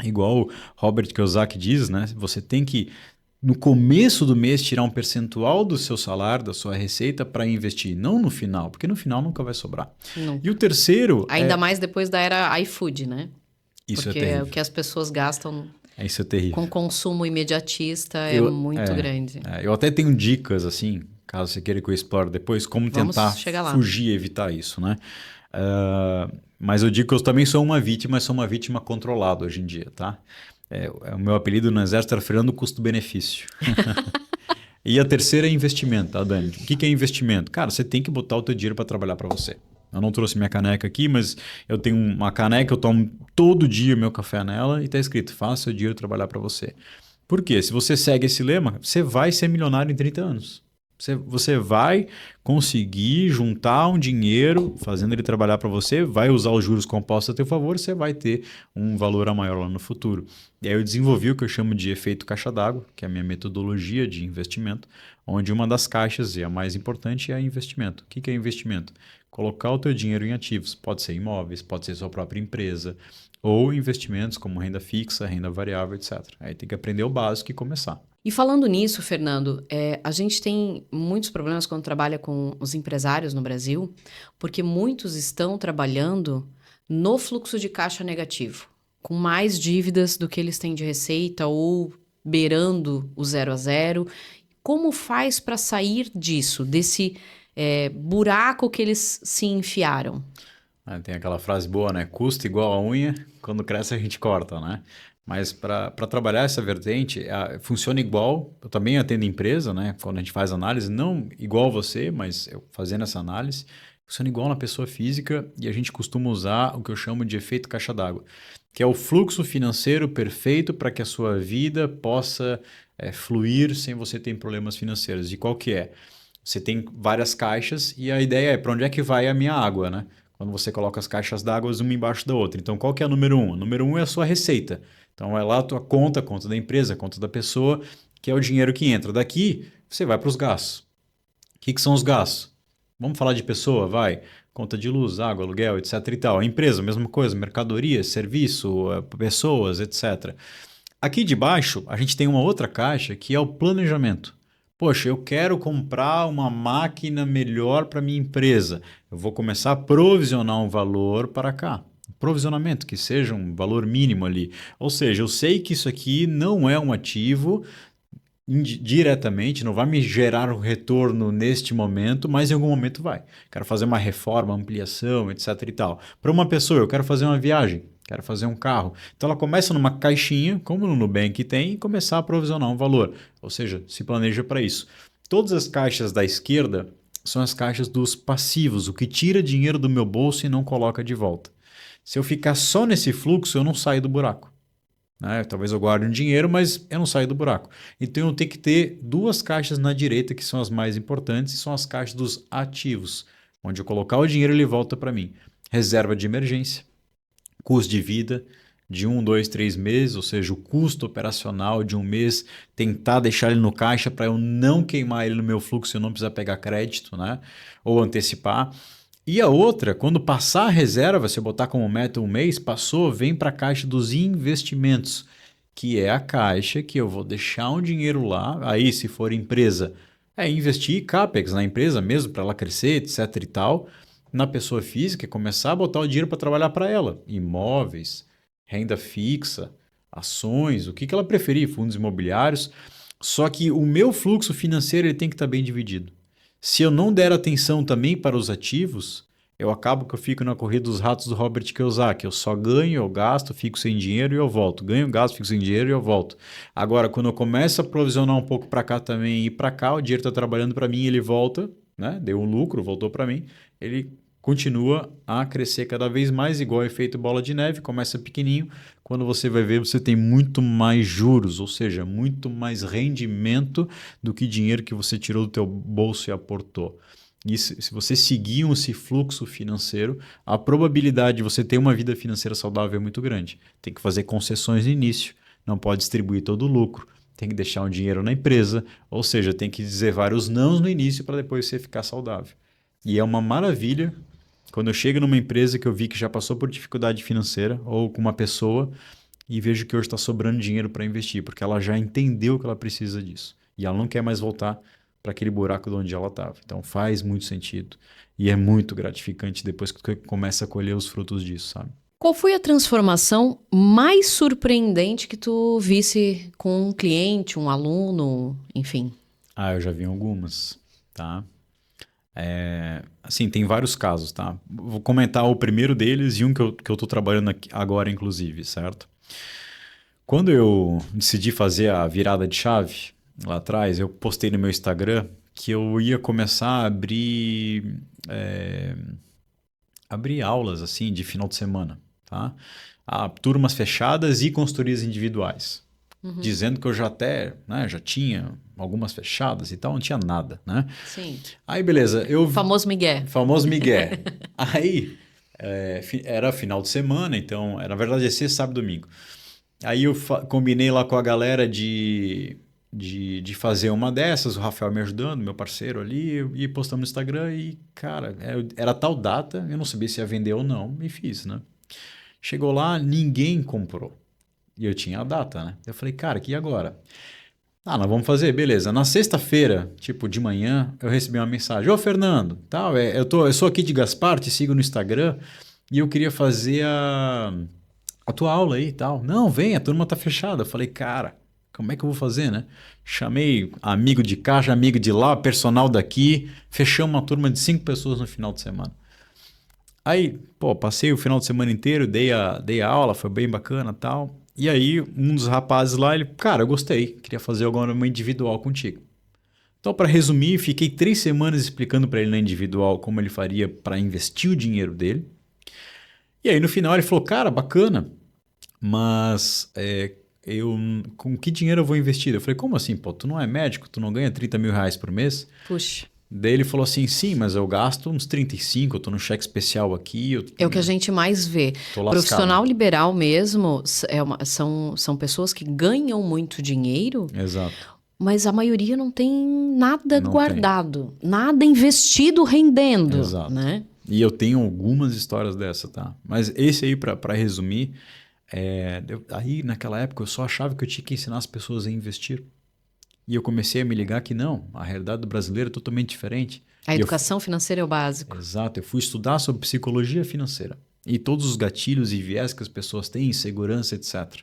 Igual o Robert Kiyosaki diz, né? Você tem que, no começo do mês, tirar um percentual do seu salário, da sua receita, para investir. Não no final, porque no final nunca vai sobrar. Nunca. E o terceiro... Ainda mais depois da era iFood, né? Isso porque é terrível. O que as pessoas gastam... Isso é terrível. Com consumo imediatista é muito grande. Eu até tenho dicas, assim, caso você queira que eu explore depois, como tentar fugir e evitar isso, né? Mas eu digo que eu também sou uma vítima, mas sou uma vítima controlada hoje em dia, tá? O meu apelido no exército era Fernando Custo-Benefício. E a terceira é investimento, tá, Dani? O que é investimento? Cara, você tem que botar o teu dinheiro para trabalhar para você. Eu não trouxe minha caneca aqui, mas eu tenho uma caneca, eu tomo todo dia meu café nela e está escrito, faça seu dinheiro trabalhar para você. Por quê? Se você segue esse lema, você vai ser milionário em 30 anos. Você vai conseguir juntar um dinheiro, fazendo ele trabalhar para você, vai usar os juros compostos a teu favor, você vai ter um valor a maior lá no futuro. E aí eu desenvolvi o que eu chamo de efeito caixa d'água, que é a minha metodologia de investimento, onde uma das caixas, e a mais importante, é investimento. O que é investimento? Colocar o teu dinheiro em ativos. Pode ser imóveis, pode ser sua própria empresa, ou investimentos como renda fixa, renda variável, etc. Aí tem que aprender o básico e começar. E falando nisso, Fernando, a gente tem muitos problemas quando trabalha com os empresários no Brasil, porque muitos estão trabalhando no fluxo de caixa negativo, com mais dívidas do que eles têm de receita ou beirando o 0 a 0. Como faz para sair disso, desse buraco que eles se enfiaram? Tem aquela frase boa, né? Custo igual a unha, quando cresce a gente corta, né? Mas para trabalhar essa vertente, funciona igual. Eu também atendo empresa, né? Quando a gente faz análise, não igual você, mas eu fazendo essa análise, funciona igual na pessoa física e a gente costuma usar o que eu chamo de efeito caixa d'água, que é o fluxo financeiro perfeito para que a sua vida possa fluir sem você ter problemas financeiros. E qual que é? Você tem várias caixas e a ideia é para onde é que vai a minha água, né? Quando você coloca as caixas d'água uma embaixo da outra. Então, qual que é o número um? O número um é a sua receita. Então, é lá a tua conta, a conta da empresa, a conta da pessoa, que é o dinheiro que entra. Daqui, você vai para os gastos. O que são os gastos? Vamos falar de pessoa, vai. Conta de luz, água, aluguel, etc e tal. A empresa, mesma coisa, mercadoria, serviço, pessoas, etc. Aqui de baixo, a gente tem uma outra caixa que é o planejamento. Poxa, eu quero comprar uma máquina melhor para minha empresa. Eu vou começar a provisionar um valor para cá. Provisionamento, que seja um valor mínimo ali. Ou seja, eu sei que isso aqui não é um ativo diretamente, não vai me gerar um retorno neste momento, mas em algum momento vai. Quero fazer uma reforma, ampliação, etc e tal. Para uma pessoa, eu quero fazer uma viagem, quero fazer um carro. Então ela começa numa caixinha, como no Nubank tem, e começar a provisionar um valor. Ou seja, se planeja para isso. Todas as caixas da esquerda são as caixas dos passivos, o que tira dinheiro do meu bolso e não coloca de volta. Se eu ficar só nesse fluxo, eu não saio do buraco. Talvez eu guarde um dinheiro, mas eu não saio do buraco. Então eu tenho que ter duas caixas na direita, que são as mais importantes, e são as caixas dos ativos, onde eu colocar o dinheiro ele volta para mim. Reserva de emergência, custo de vida de 1, 2, 3 meses, ou seja, o custo operacional de um mês, tentar deixar ele no caixa para eu não queimar ele no meu fluxo e eu não precisar pegar crédito, né? Ou antecipar. E a outra, quando passar a reserva, se eu botar como meta um mês, passou, vem para a caixa dos investimentos, que é a caixa que eu vou deixar um dinheiro lá. Aí, se for empresa, investir CAPEX na empresa mesmo, para ela crescer, etc e tal. Na pessoa física, começar a botar o dinheiro para trabalhar para ela. Imóveis, renda fixa, ações, o que ela preferir, fundos imobiliários. Só que o meu fluxo financeiro ele tem que estar bem dividido. Se eu não der atenção também para os ativos, eu acabo que eu fico na corrida dos ratos do Robert Kiyosaki. Eu só ganho, eu gasto, fico sem dinheiro e eu volto. Ganho, gasto, fico sem dinheiro e eu volto. Agora, quando eu começo a provisionar um pouco para cá também e para cá, o dinheiro está trabalhando para mim, ele volta, né? Deu um lucro, voltou para mim. Ele continua a crescer cada vez mais, igual o efeito bola de neve, começa pequenininho. Quando você vai ver, você tem muito mais juros, ou seja, muito mais rendimento do que dinheiro que você tirou do teu bolso e aportou. E se você seguir esse fluxo financeiro, a probabilidade de você ter uma vida financeira saudável é muito grande. Tem que fazer concessões no início, não pode distribuir todo o lucro, tem que deixar um dinheiro na empresa, ou seja, tem que dizer vários nãos no início para depois você ficar saudável. E é uma maravilha quando eu chego numa empresa que eu vi que já passou por dificuldade financeira ou com uma pessoa e vejo que hoje está sobrando dinheiro para investir, porque ela já entendeu que ela precisa disso. E ela não quer mais voltar para aquele buraco de onde ela estava. Então faz muito sentido. E é muito gratificante depois que tu começa a colher os frutos disso, sabe? Qual foi a transformação mais surpreendente que tu visse com um cliente, um aluno, enfim? Eu já vi algumas, tá? Assim, tem vários casos, tá? Vou comentar o primeiro deles e um que eu tô trabalhando aqui agora, inclusive, certo? Quando eu decidi fazer a virada de chave, lá atrás, eu postei no meu Instagram que eu ia começar a abrir aulas, assim, de final de semana, tá? Turmas fechadas e consultorias individuais. Dizendo que eu já já tinha algumas fechadas e tal, não tinha nada, né? Sim. Aí, beleza. Famoso Miguel. Famoso Miguel. Aí, era final de semana, então, na verdade, ia ser sábado e domingo. Aí eu combinei lá com a galera de fazer uma dessas, o Rafael me ajudando, meu parceiro ali, e postamos no Instagram e, cara, era tal data, eu não sabia se ia vender ou não, e fiz, né? Chegou lá, ninguém comprou. E eu tinha a data, né? Eu falei, cara, e agora? Nós vamos fazer, beleza. Na sexta-feira, tipo de manhã, eu recebi uma mensagem. Ô, Fernando, tal, eu sou aqui de Gaspar, te sigo no Instagram e eu queria fazer a tua aula aí e tal. Não, vem, a turma tá fechada. Eu falei, cara, como é que eu vou fazer, né? Chamei amigo de cá, amigo de lá, personal daqui, fechamos uma turma de 5 pessoas no final de semana. Aí, pô, passei o final de semana inteiro, dei a aula, foi bem bacana e tal. E aí, um dos rapazes lá, ele, cara, eu gostei, queria fazer agora uma individual contigo. Então, para resumir, fiquei 3 semanas explicando para ele na individual como ele faria para investir o dinheiro dele. E aí, no final, ele falou, cara, bacana, mas com que dinheiro eu vou investir? Eu falei, como assim, pô? Tu não é médico, tu não ganha 30 mil reais por mês? Puxa. Daí ele falou assim, sim, mas eu gasto uns 35, eu tô no cheque especial aqui. É o que a gente mais vê. Tô lascado. Profissional liberal mesmo são pessoas que ganham muito dinheiro, Exato. mas a maioria não tem nada Não guardado, nada investido rendendo, Exato. né? E eu tenho algumas histórias dessa, tá? Mas esse aí, para resumir, aí naquela época eu só achava que eu tinha que ensinar as pessoas a investir. E eu comecei a me ligar que não, a realidade do brasileiro é totalmente diferente. A educação financeira é o básico. Exato, eu fui estudar sobre psicologia financeira e todos os gatilhos e viés que as pessoas têm, insegurança, etc.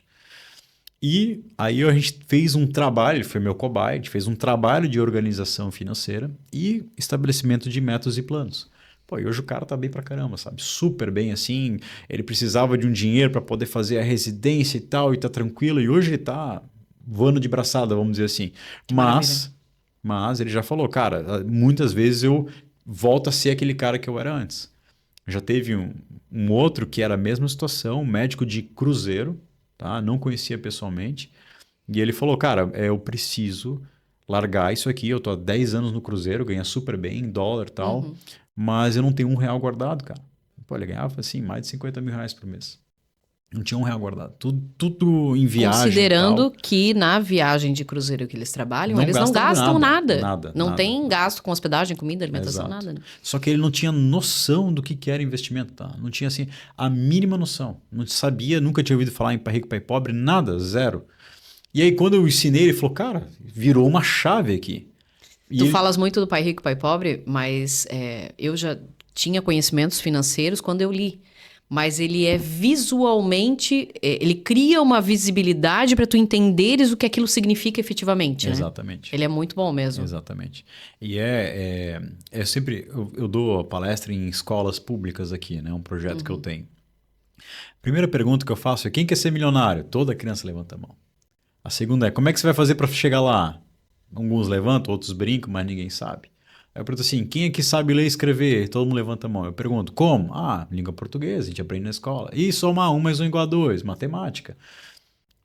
E aí a gente fez um trabalho, ele foi meu cobaia, a gente fez um trabalho de organização financeira e estabelecimento de metas e planos. Pô, e hoje o cara tá bem pra caramba, sabe? Super bem assim, ele precisava de um dinheiro para poder fazer a residência e tal, e tá tranquilo, e hoje ele tá voando de braçada, vamos dizer assim. Mas ele já falou, cara, muitas vezes eu volto a ser aquele cara que eu era antes. Já teve um outro que era a mesma situação, um médico de cruzeiro, tá? Não conhecia pessoalmente. E ele falou, cara, eu preciso largar isso aqui, eu tô há 10 anos no cruzeiro, ganha super bem, em dólar e tal, mas eu não tenho R$1 guardado, cara. Pô, ele ganhava assim, mais de 50 mil reais por mês. Não tinha R$1 guardado. Tudo em viagem. Considerando que na viagem de cruzeiro que eles trabalham, eles não gastam nada. Não tem gasto com hospedagem, comida, alimentação, nada. Né? Só que ele não tinha noção do que era investimento, tá? Não tinha assim a mínima noção. Não sabia, nunca tinha ouvido falar em pai rico, pai pobre, nada, zero. E aí quando eu ensinei, ele falou, cara, virou uma chave aqui. Tu falas muito do pai rico, pai pobre, mas eu já tinha conhecimentos financeiros quando eu li. Mas ele é visualmente, ele cria uma visibilidade para tu entenderes o que aquilo significa efetivamente, né? Exatamente. Ele é muito bom mesmo. Exatamente. E sempre, eu dou palestra em escolas públicas aqui, né? Um projeto que eu tenho. Primeira pergunta que eu faço é, quem quer ser milionário? Toda criança levanta a mão. A segunda é, como é que você vai fazer para chegar lá? Alguns levantam, outros brincam, mas ninguém sabe. Aí eu pergunto assim, quem aqui sabe ler e escrever? Todo mundo levanta a mão. Eu pergunto, como? Língua portuguesa, a gente aprende na escola. E somar 1 mais 1 igual a 2, matemática.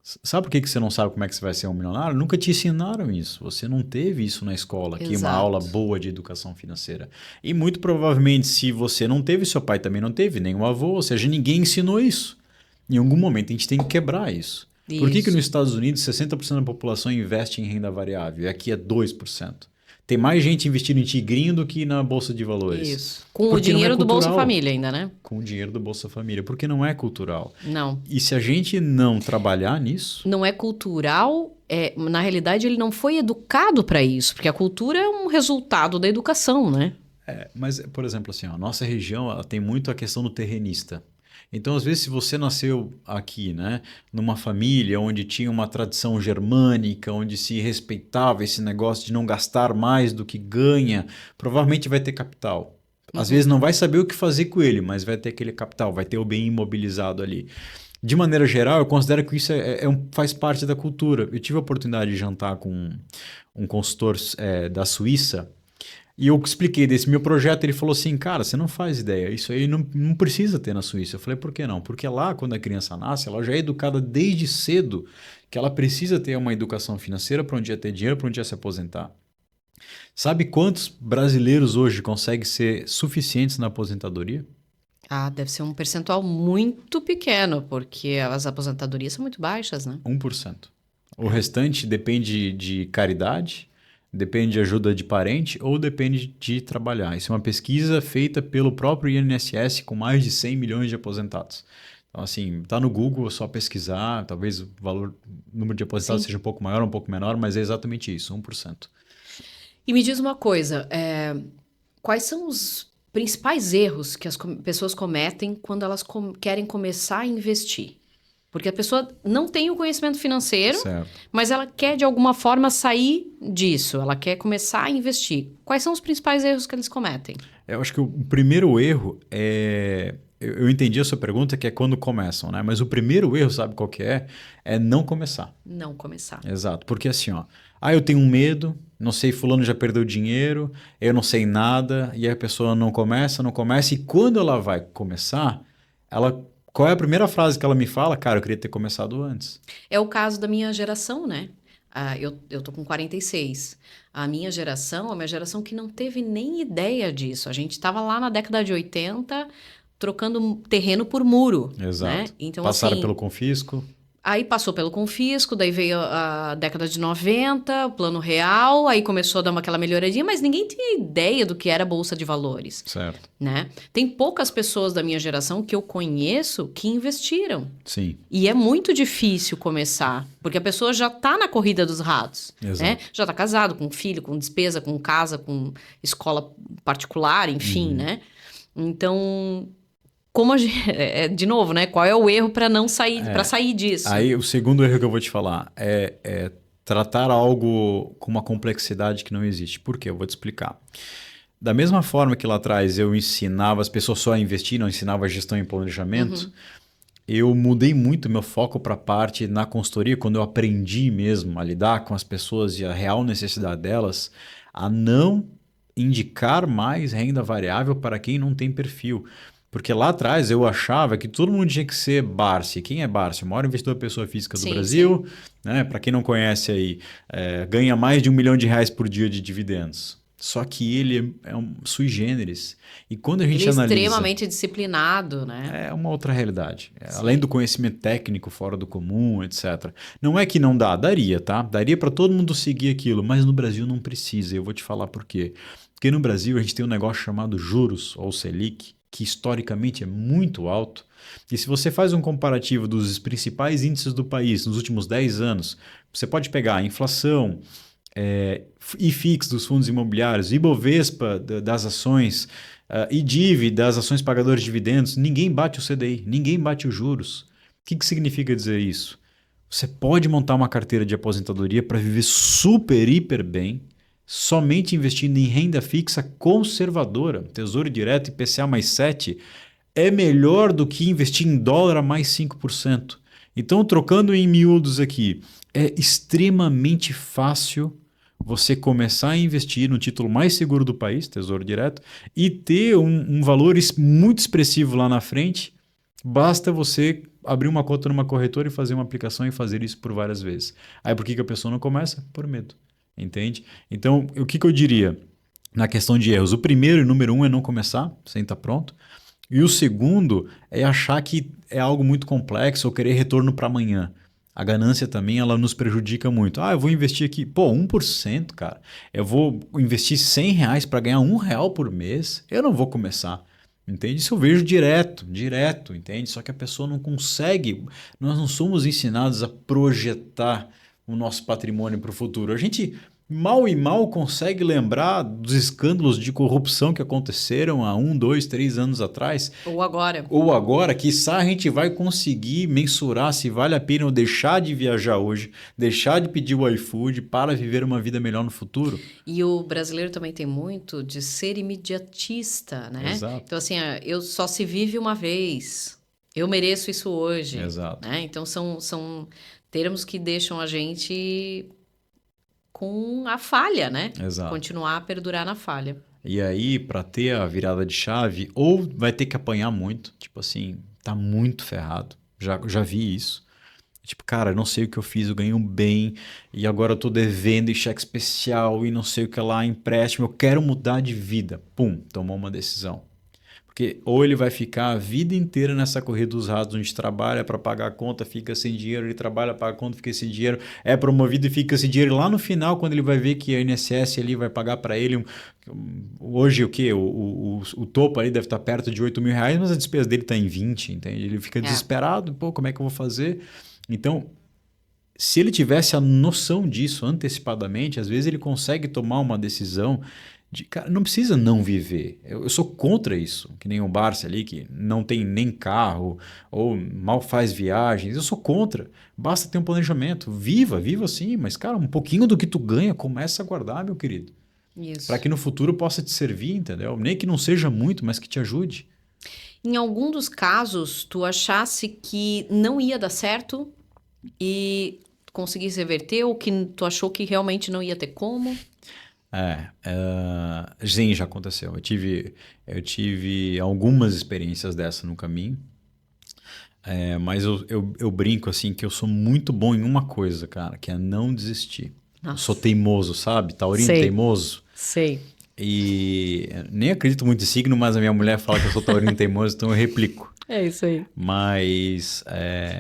Sabe por que você não sabe como é que você vai ser um milionário? Nunca te ensinaram isso. Você não teve isso na escola, aqui uma aula boa de educação financeira. E muito provavelmente, se você não teve, seu pai também não teve, nem o avô, ou seja, ninguém ensinou isso. Em algum momento a gente tem que quebrar isso. Por que nos Estados Unidos 60% da população investe em renda variável e aqui é 2%? Tem mais gente investindo em tigrinho do que na Bolsa de Valores. Isso. Com o dinheiro do Bolsa Família ainda, né? Com o dinheiro do Bolsa Família, porque não é cultural. Não. E se a gente não trabalhar nisso... Não é cultural, na realidade ele não foi educado para isso, porque a cultura é um resultado da educação, né? Mas, por exemplo, assim, a nossa região ela tem muito a questão do terrenista. Então, às vezes, se você nasceu aqui, né, numa família onde tinha uma tradição germânica, onde se respeitava esse negócio de não gastar mais do que ganha, provavelmente vai ter capital. Às vezes não vai saber o que fazer com ele, mas vai ter aquele capital, vai ter o bem imobilizado ali. De maneira geral, eu considero que isso faz parte da cultura. Eu tive a oportunidade de jantar com um consultor da Suíça. E eu expliquei desse meu projeto, ele falou assim, cara, você não faz ideia, isso aí não precisa ter na Suíça. Eu falei, por que não? Porque lá, quando a criança nasce, ela já é educada desde cedo que ela precisa ter uma educação financeira para um dia ter dinheiro, para um dia se aposentar. Sabe quantos brasileiros hoje conseguem ser suficientes na aposentadoria? Deve ser um percentual muito pequeno, porque as aposentadorias são muito baixas, né? 1%. O restante depende de caridade, depende de ajuda de parente ou depende de trabalhar. Isso é uma pesquisa feita pelo próprio INSS com mais de 100 milhões de aposentados. Então, assim, tá no Google, é só pesquisar, talvez o número de aposentados seja um pouco maior ou um pouco menor, mas é exatamente isso, 1%. E me diz uma coisa, quais são os principais erros que as pessoas cometem quando elas querem começar a investir? Porque a pessoa não tem o conhecimento financeiro, Certo. mas ela quer, de alguma forma, sair disso. Ela quer começar a investir. Quais são os principais erros que eles cometem? Eu acho que o primeiro erro é... Eu entendi a sua pergunta, que é quando começam, né? Mas o primeiro erro, sabe qual que é? É não começar. Não começar. Exato. Porque assim, ó... eu tenho um medo, não sei, fulano já perdeu dinheiro, eu não sei nada, e a pessoa não começa, e quando ela vai começar, qual é a primeira frase que ela me fala? Cara, eu queria ter começado antes. É o caso da minha geração, né? Eu tô com 46. A minha geração é uma geração que não teve nem ideia disso. A gente estava lá na década de 80 trocando terreno por muro, Exato. né? Então, Passaram assim, pelo confisco. aí passou pelo confisco, daí veio a década de 90, o Plano Real, aí começou a dar aquela melhoradinha, mas ninguém tinha ideia do que era Bolsa de Valores, Certo. né? Tem poucas pessoas da minha geração que eu conheço que investiram. Sim. E é muito difícil começar, porque a pessoa já está na corrida dos ratos, Exato. né? Já está casado, com filho, com despesa, com casa, com escola particular, enfim, né? Então, como de novo, né? Qual é o erro para não sair, para sair disso? Aí o segundo erro que eu vou te falar é tratar algo com uma complexidade que não existe. Por quê? Eu vou te explicar. Da mesma forma que lá atrás eu ensinava as pessoas só a investir, não ensinava gestão e planejamento, eu mudei muito meu foco para a parte na consultoria, quando eu aprendi mesmo a lidar com as pessoas e a real necessidade delas, a não indicar mais renda variável para quem não tem perfil. Porque lá atrás eu achava que todo mundo tinha que ser Barsi. Quem é Barsi? O maior investidor pessoa física do Brasil. Né? Para quem não conhece aí, ganha mais de R$1 milhão por dia de dividendos. Só que ele é um sui generis. E quando a gente analisa... Ele é extremamente disciplinado, né? É uma outra realidade. Além do conhecimento técnico fora do comum, etc. Não é que não dá, daria, tá? Daria para todo mundo seguir aquilo, mas no Brasil não precisa. Eu vou te falar por quê. Porque no Brasil a gente tem um negócio chamado juros, ou Selic, que historicamente é muito alto. E se você faz um comparativo dos principais índices do país nos últimos 10 anos, você pode pegar a inflação, IFIX dos fundos imobiliários, Ibovespa das ações, IDIV das ações pagadoras de dividendos, ninguém bate o CDI, ninguém bate os juros. O que significa dizer isso? Você pode montar uma carteira de aposentadoria para viver super, hiper bem, somente investindo em renda fixa conservadora, Tesouro Direto, IPCA mais 7, é melhor do que investir em dólar a mais 5%. Então, trocando em miúdos aqui, é extremamente fácil você começar a investir no título mais seguro do país, Tesouro Direto, e ter um valor muito expressivo lá na frente. Basta você abrir uma conta numa corretora e fazer uma aplicação e fazer isso por várias vezes. Aí por que a pessoa não começa? Por medo. Entende? Então, o que eu diria na questão de erros? O primeiro e número 1 é não começar sem estar pronto. E o segundo é achar que é algo muito complexo ou querer retorno para amanhã. A ganância também ela nos prejudica muito. Eu vou investir aqui, 1%, cara. Eu vou investir R$100 para ganhar R$1 por mês. Eu não vou começar. Entende? Isso eu vejo direto, entende? Só que a pessoa não consegue, nós não somos ensinados a projetar o nosso patrimônio para o futuro. A gente mal consegue lembrar dos escândalos de corrupção que aconteceram há 1, 2, 3 anos atrás. Ou agora. Ou agora, quiçá a gente vai conseguir mensurar se vale a pena eu deixar de viajar hoje, deixar de pedir o iFood para viver uma vida melhor no futuro. E o brasileiro também tem muito de ser imediatista, né? Exato. Então, assim, eu só se vive uma vez. Eu mereço isso hoje. Exato. Né? Então, são termos que deixam a gente com a falha, né? Exato. Continuar a perdurar na falha. E aí, para ter a virada de chave, ou vai ter que apanhar muito, tipo assim, tá muito ferrado. Já vi isso. Tipo, cara, não sei o que eu fiz, eu ganho bem, e agora eu tô devendo em cheque especial e não sei o que lá, empréstimo, eu quero mudar de vida. Pum, tomou uma decisão. Porque ou ele vai ficar a vida inteira nessa corrida dos ratos, onde trabalha para pagar a conta, fica sem dinheiro, ele trabalha, paga a conta, fica sem dinheiro, é promovido e fica sem dinheiro. Lá no final, quando ele vai ver que a INSS ali vai pagar para ele, hoje o quê? O topo ali deve estar perto de R$8 mil, mas a despesa dele está em 20, entende? Ele fica desesperado, como é que eu vou fazer? Então, se ele tivesse a noção disso antecipadamente, às vezes ele consegue tomar uma decisão Cara, não precisa não viver. Eu sou contra isso. Que nem o Barça ali, que não tem nem carro ou mal faz viagens. Eu sou contra. Basta ter um planejamento. Viva sim, mas, cara, um pouquinho do que tu ganha, começa a guardar, meu querido. Para Isso. que no futuro possa te servir, entendeu? Nem que não seja muito, mas que te ajude. Em algum dos casos, tu achasse que não ia dar certo e conseguisse reverter, ou que tu achou que realmente não ia ter como? Sim, já aconteceu. Eu tive algumas experiências dessa no caminho. Mas eu brinco assim que eu sou muito bom em uma coisa, cara, que é não desistir. Eu sou Nossa. teimoso, sabe? Taurino Sei, teimoso. sei. E nem acredito muito em signo, mas a minha mulher fala que eu sou taurino teimoso, então eu replico. É isso aí. Mas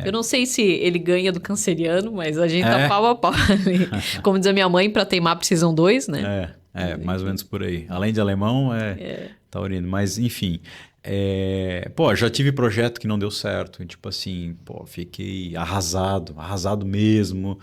Eu não sei se ele ganha do canceriano, mas a gente tá é, pau a pau ali. Como diz a minha mãe, pra teimar precisam dois, né? mais ou menos por aí. Além de alemão, é taurino. Mas enfim, pô, já tive projeto que não deu certo. E, tipo assim, pô, fiquei arrasado mesmo.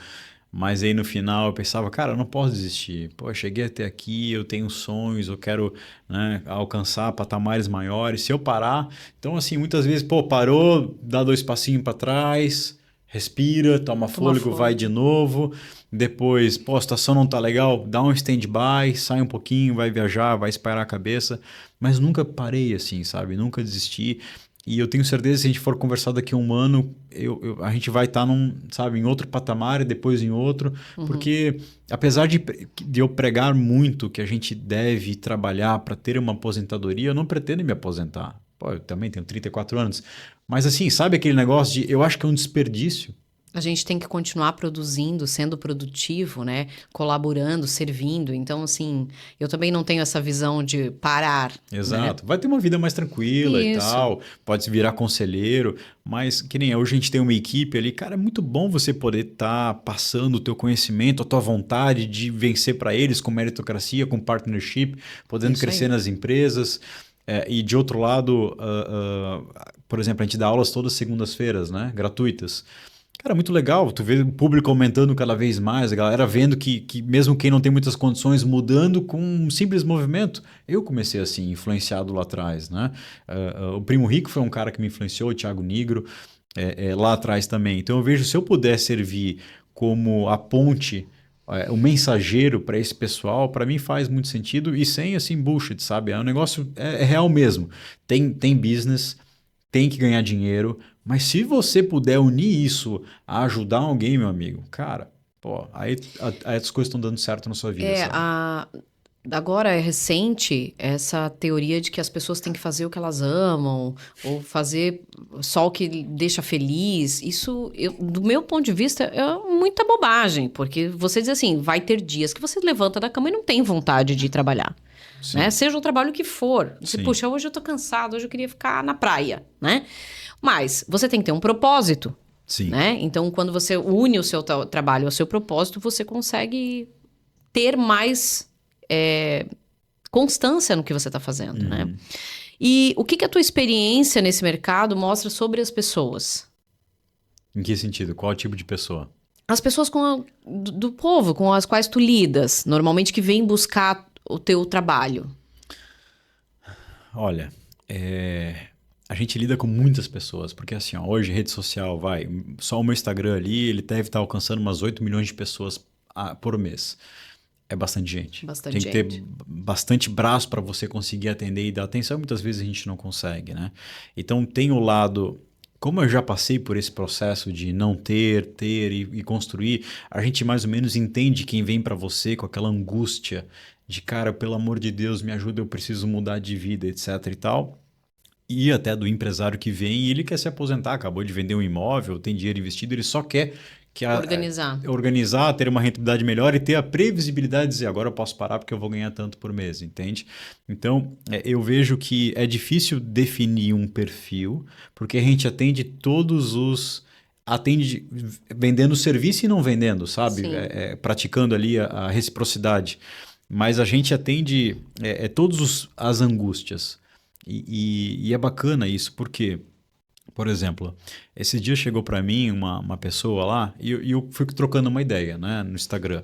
Mas aí no final eu pensava, cara, eu não posso desistir. Pô, eu cheguei até aqui, eu tenho sonhos, eu quero, né, alcançar patamares maiores. Se eu parar, então assim, muitas vezes, pô, parou, dá 2 passinhos para trás, respira, toma Toma fôlego, vai de fôlego. novo. Depois, pô, a situação não tá legal, dá um stand-by, sai um pouquinho, vai viajar, vai espairar a cabeça. Mas nunca parei assim, sabe? Nunca desisti. E eu tenho certeza que se a gente for conversar daqui a um ano, a gente vai estar sabe, em outro patamar e depois em outro, Uhum. porque apesar de eu pregar muito que a gente deve trabalhar para ter uma aposentadoria, eu não pretendo me aposentar. Pô, eu também tenho 34 anos. Mas assim, sabe aquele negócio de eu acho que é um desperdício? A gente tem que continuar produzindo, sendo produtivo, né? Colaborando, servindo. Então, assim, eu também não tenho essa visão de parar, né? Exato. Vai ter uma vida mais tranquila e Isso. tal, pode se virar conselheiro, mas que nem hoje a gente tem uma equipe ali, cara, é muito bom você poder estar passando o teu conhecimento, a tua vontade de vencer para eles com meritocracia, com partnership, podendo Isso crescer aí. nas empresas. E de outro lado, por exemplo, a gente dá aulas todas segundas-feiras, né? Gratuitas. Cara, muito legal. Tu vê o público aumentando cada vez mais, a galera vendo que mesmo quem não tem muitas condições mudando com um simples movimento. Eu comecei assim, influenciado lá atrás, né? O Primo Rico foi um cara que me influenciou, o Thiago Nigro, lá atrás também. Então eu vejo se eu puder servir como a ponte, o mensageiro para esse pessoal, para mim faz muito sentido e sem assim bullshit, sabe? É um negócio é real mesmo. Tem business, tem que ganhar dinheiro, mas se você puder unir isso a ajudar alguém, meu amigo, cara, pô, aí as coisas estão dando certo na sua vida, É, sabe? agora é recente essa teoria de que as pessoas têm que fazer o que elas amam, ou fazer só o que deixa feliz. Isso, do meu ponto de vista, é muita bobagem, porque você diz assim, vai ter dias que você levanta da cama e não tem vontade de ir trabalhar. Né? Sim, Seja o trabalho que for. Você, sim, puxa, hoje eu tô cansado, hoje eu queria ficar na praia, né? Mas você tem que ter um propósito, sim. né? Então, quando você une o seu trabalho ao seu propósito, você consegue ter mais constância no que você está fazendo, né? Uhum. E o que a tua experiência nesse mercado mostra sobre as pessoas? Em que sentido? Qual tipo de pessoa? As pessoas do povo com as quais tu lidas, normalmente que vêm buscar o teu trabalho. Olha, a gente lida com muitas pessoas, porque assim, ó, hoje rede social, só o meu Instagram ali, ele deve estar alcançando umas 8 milhões de pessoas por mês. É bastante gente. Tem Bastante que ter gente. bastante braço para você conseguir atender e dar atenção. Muitas vezes a gente não consegue, né? Então tem o lado. Como eu já passei por esse processo de não ter e construir, a gente mais ou menos entende quem vem para você com aquela angústia de, cara, pelo amor de Deus, me ajuda, eu preciso mudar de vida, etc e tal. E até do empresário que vem e ele quer se aposentar, acabou de vender um imóvel, tem dinheiro investido, ele só quer que Organizar. organizar, ter uma rentabilidade melhor e ter a previsibilidade de dizer agora eu posso parar porque eu vou ganhar tanto por mês, entende? Então, eu vejo que é difícil definir um perfil, porque a gente atende todos os. Atende vendendo serviço e não vendendo, sabe? Sim. Praticando ali a reciprocidade. Mas a gente atende todas as angústias. E é bacana isso, porque, por exemplo, esse dia chegou para mim uma pessoa lá e eu fui trocando uma ideia, né, no Instagram.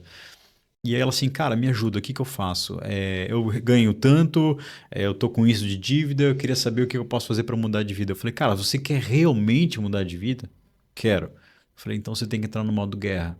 E aí ela assim, cara, me ajuda, o que que eu faço? Eu ganho tanto, eu tô com isso de dívida, eu queria saber o que eu posso fazer para mudar de vida. Eu falei, cara, você quer realmente mudar de vida? Quero. Eu falei, então você tem que entrar no modo guerra.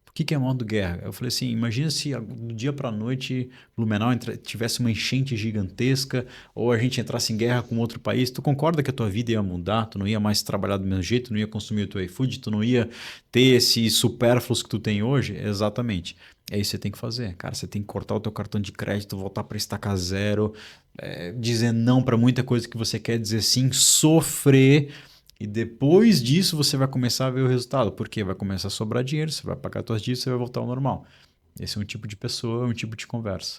O que que é modo guerra? Eu falei assim, imagina se do dia para a noite Blumenau tivesse uma enchente gigantesca ou a gente entrasse em guerra com outro país. Tu concorda que a tua vida ia mudar? Tu não ia mais trabalhar do mesmo jeito, tu não ia consumir o teu iFood, tu não ia ter esse supérfluos que tu tem hoje? Exatamente. É isso que você tem que fazer. Cara, você tem que cortar o teu cartão de crédito, voltar para estacar zero, dizer não para muita coisa que você quer dizer sim, sofrer. E depois disso você vai começar a ver o resultado, porque vai começar a sobrar dinheiro, você vai pagar suas dívidas, você vai voltar ao normal. Esse é um tipo de pessoa, um tipo de conversa.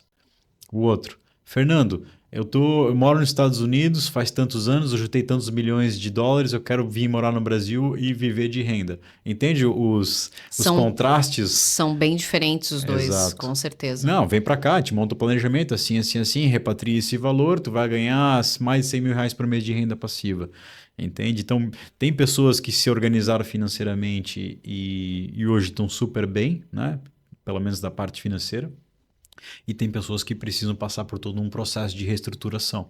O outro, Fernando, eu moro nos Estados Unidos faz tantos anos, eu juntei tantos milhões de dólares, eu quero vir morar no Brasil e viver de renda. Entende os contrastes? São bem diferentes os dois, Exato. com certeza. Não, vem pra cá, te monta o planejamento, assim, assim, assim, repatria esse valor, tu vai ganhar mais de 100 mil reais por mês de renda passiva. Entende? Então, tem pessoas que se organizaram financeiramente e hoje estão super bem, né? Pelo menos da parte financeira. E tem pessoas que precisam passar por todo um processo de reestruturação.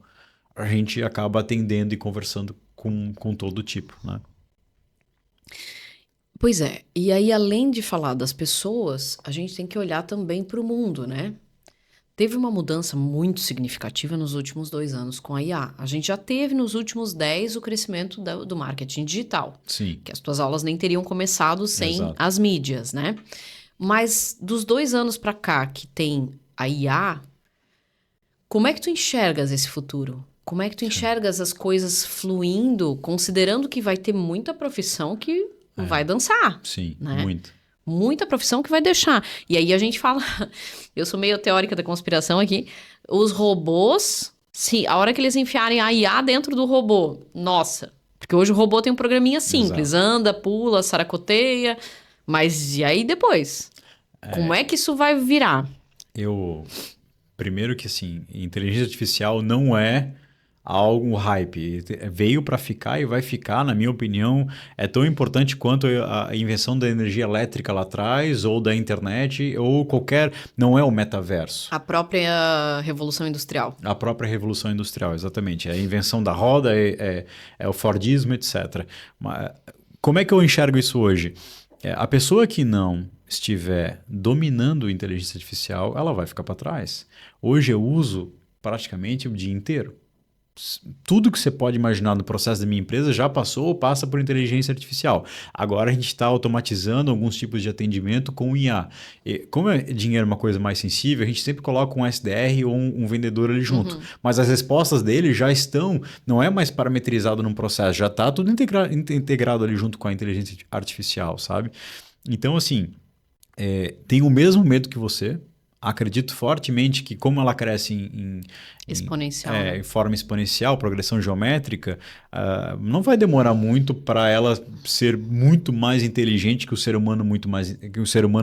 A gente acaba atendendo e conversando com todo tipo, né? Pois é, e aí além de falar das pessoas, a gente tem que olhar também para o mundo, né? Teve uma mudança muito significativa nos últimos 2 anos com a IA. A gente já teve nos últimos 10 o crescimento do marketing digital. Sim. Que as tuas aulas nem teriam começado sem Exato. as mídias, né? Mas dos 2 anos para cá que tem a IA, como é que tu enxergas esse futuro? Como é que tu enxergas as coisas fluindo, considerando que vai ter muita profissão que vai dançar? Sim, né? muito. Muita profissão que vai deixar. E aí a gente fala, eu sou meio teórica da conspiração aqui, os robôs, sim, a hora que eles enfiarem a IA dentro do robô, nossa, porque hoje o robô tem um programinha simples, Exato. anda, pula, saracoteia, mas e aí depois? Como é que isso vai virar? Primeiro que assim, inteligência artificial não é algo hype. Veio para ficar e vai ficar, na minha opinião, é tão importante quanto a invenção da energia elétrica lá atrás, ou da internet, ou qualquer. Não é o metaverso. A própria Revolução Industrial. A própria Revolução Industrial, exatamente. É a invenção da roda, é o Fordismo, etc. Mas, como é que eu enxergo isso hoje? A pessoa que não estiver dominando a inteligência artificial, ela vai ficar para trás. Hoje eu uso praticamente o dia inteiro. Tudo que você pode imaginar no processo da minha empresa já passou ou passa por inteligência artificial. Agora a gente está automatizando alguns tipos de atendimento com IA. E como dinheiro é uma coisa mais sensível, a gente sempre coloca um SDR ou um vendedor ali junto. Mas as respostas dele já estão, não é mais parametrizado num processo, já está tudo integrado ali junto com a inteligência artificial, sabe? Então, assim, tenho o mesmo medo que você. Acredito fortemente que como ela cresce Exponencial. em forma exponencial, progressão geométrica, não vai demorar muito para ela ser muito mais inteligente que o ser humano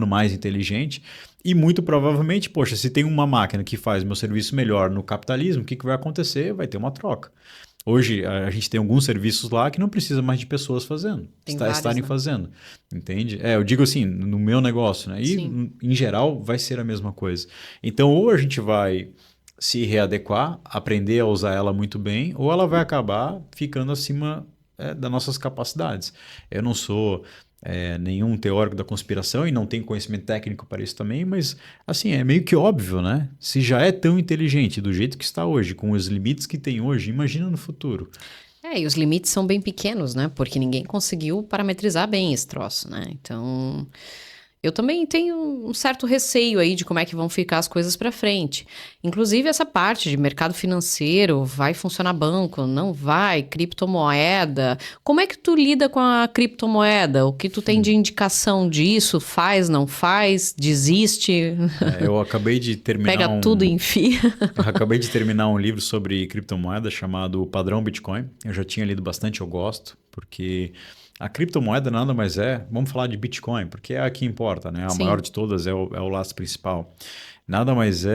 mais inteligente. E muito provavelmente, poxa, se tem uma máquina que faz meu serviço melhor no capitalismo, o que vai acontecer? Vai ter uma troca. Hoje, a gente tem alguns serviços lá que não precisa mais de pessoas fazendo. Estarem fazendo. Entende? Eu digo assim, no meu negócio, né? E, em geral, vai ser a mesma coisa. Então, ou a gente vai se readequar, aprender a usar ela muito bem, ou ela vai acabar ficando acima das nossas capacidades. Eu não sou nenhum teórico da conspiração e não tenho conhecimento técnico para isso também, mas assim, é meio que óbvio, né? Se já é tão inteligente do jeito que está hoje, com os limites que tem hoje, imagina no futuro. E os limites são bem pequenos, né? Porque ninguém conseguiu parametrizar bem esse troço, né? Então, eu também tenho um certo receio aí de como é que vão ficar as coisas para frente. Inclusive, essa parte de mercado financeiro, vai funcionar banco, não vai, criptomoeda. Como é que tu lida com a criptomoeda? O que tu tem de indicação disso? Faz, não faz? Desiste? Eu acabei de terminar Pega tudo e enfia. Eu acabei de terminar um livro sobre criptomoeda chamado O Padrão Bitcoin. Eu já tinha lido bastante, eu gosto, porque a criptomoeda nada mais vamos falar de Bitcoin, porque é a que importa, né? A maior de todas é o laço principal. Nada mais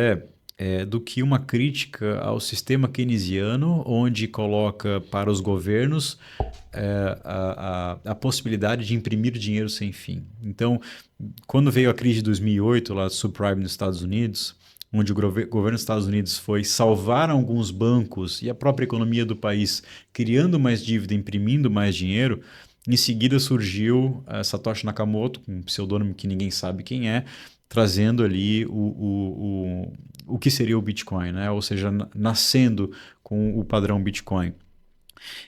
do que uma crítica ao sistema keynesiano, onde coloca para os governos a possibilidade de imprimir dinheiro sem fim. Então, quando veio a crise de 2008, lá do subprime nos Estados Unidos, onde o governo dos Estados Unidos foi salvar alguns bancos e a própria economia do país, criando mais dívida, imprimindo mais dinheiro, em seguida surgiu Satoshi Nakamoto, um pseudônimo que ninguém sabe quem é, trazendo ali o que seria o Bitcoin, né? Ou seja, nascendo com o padrão Bitcoin.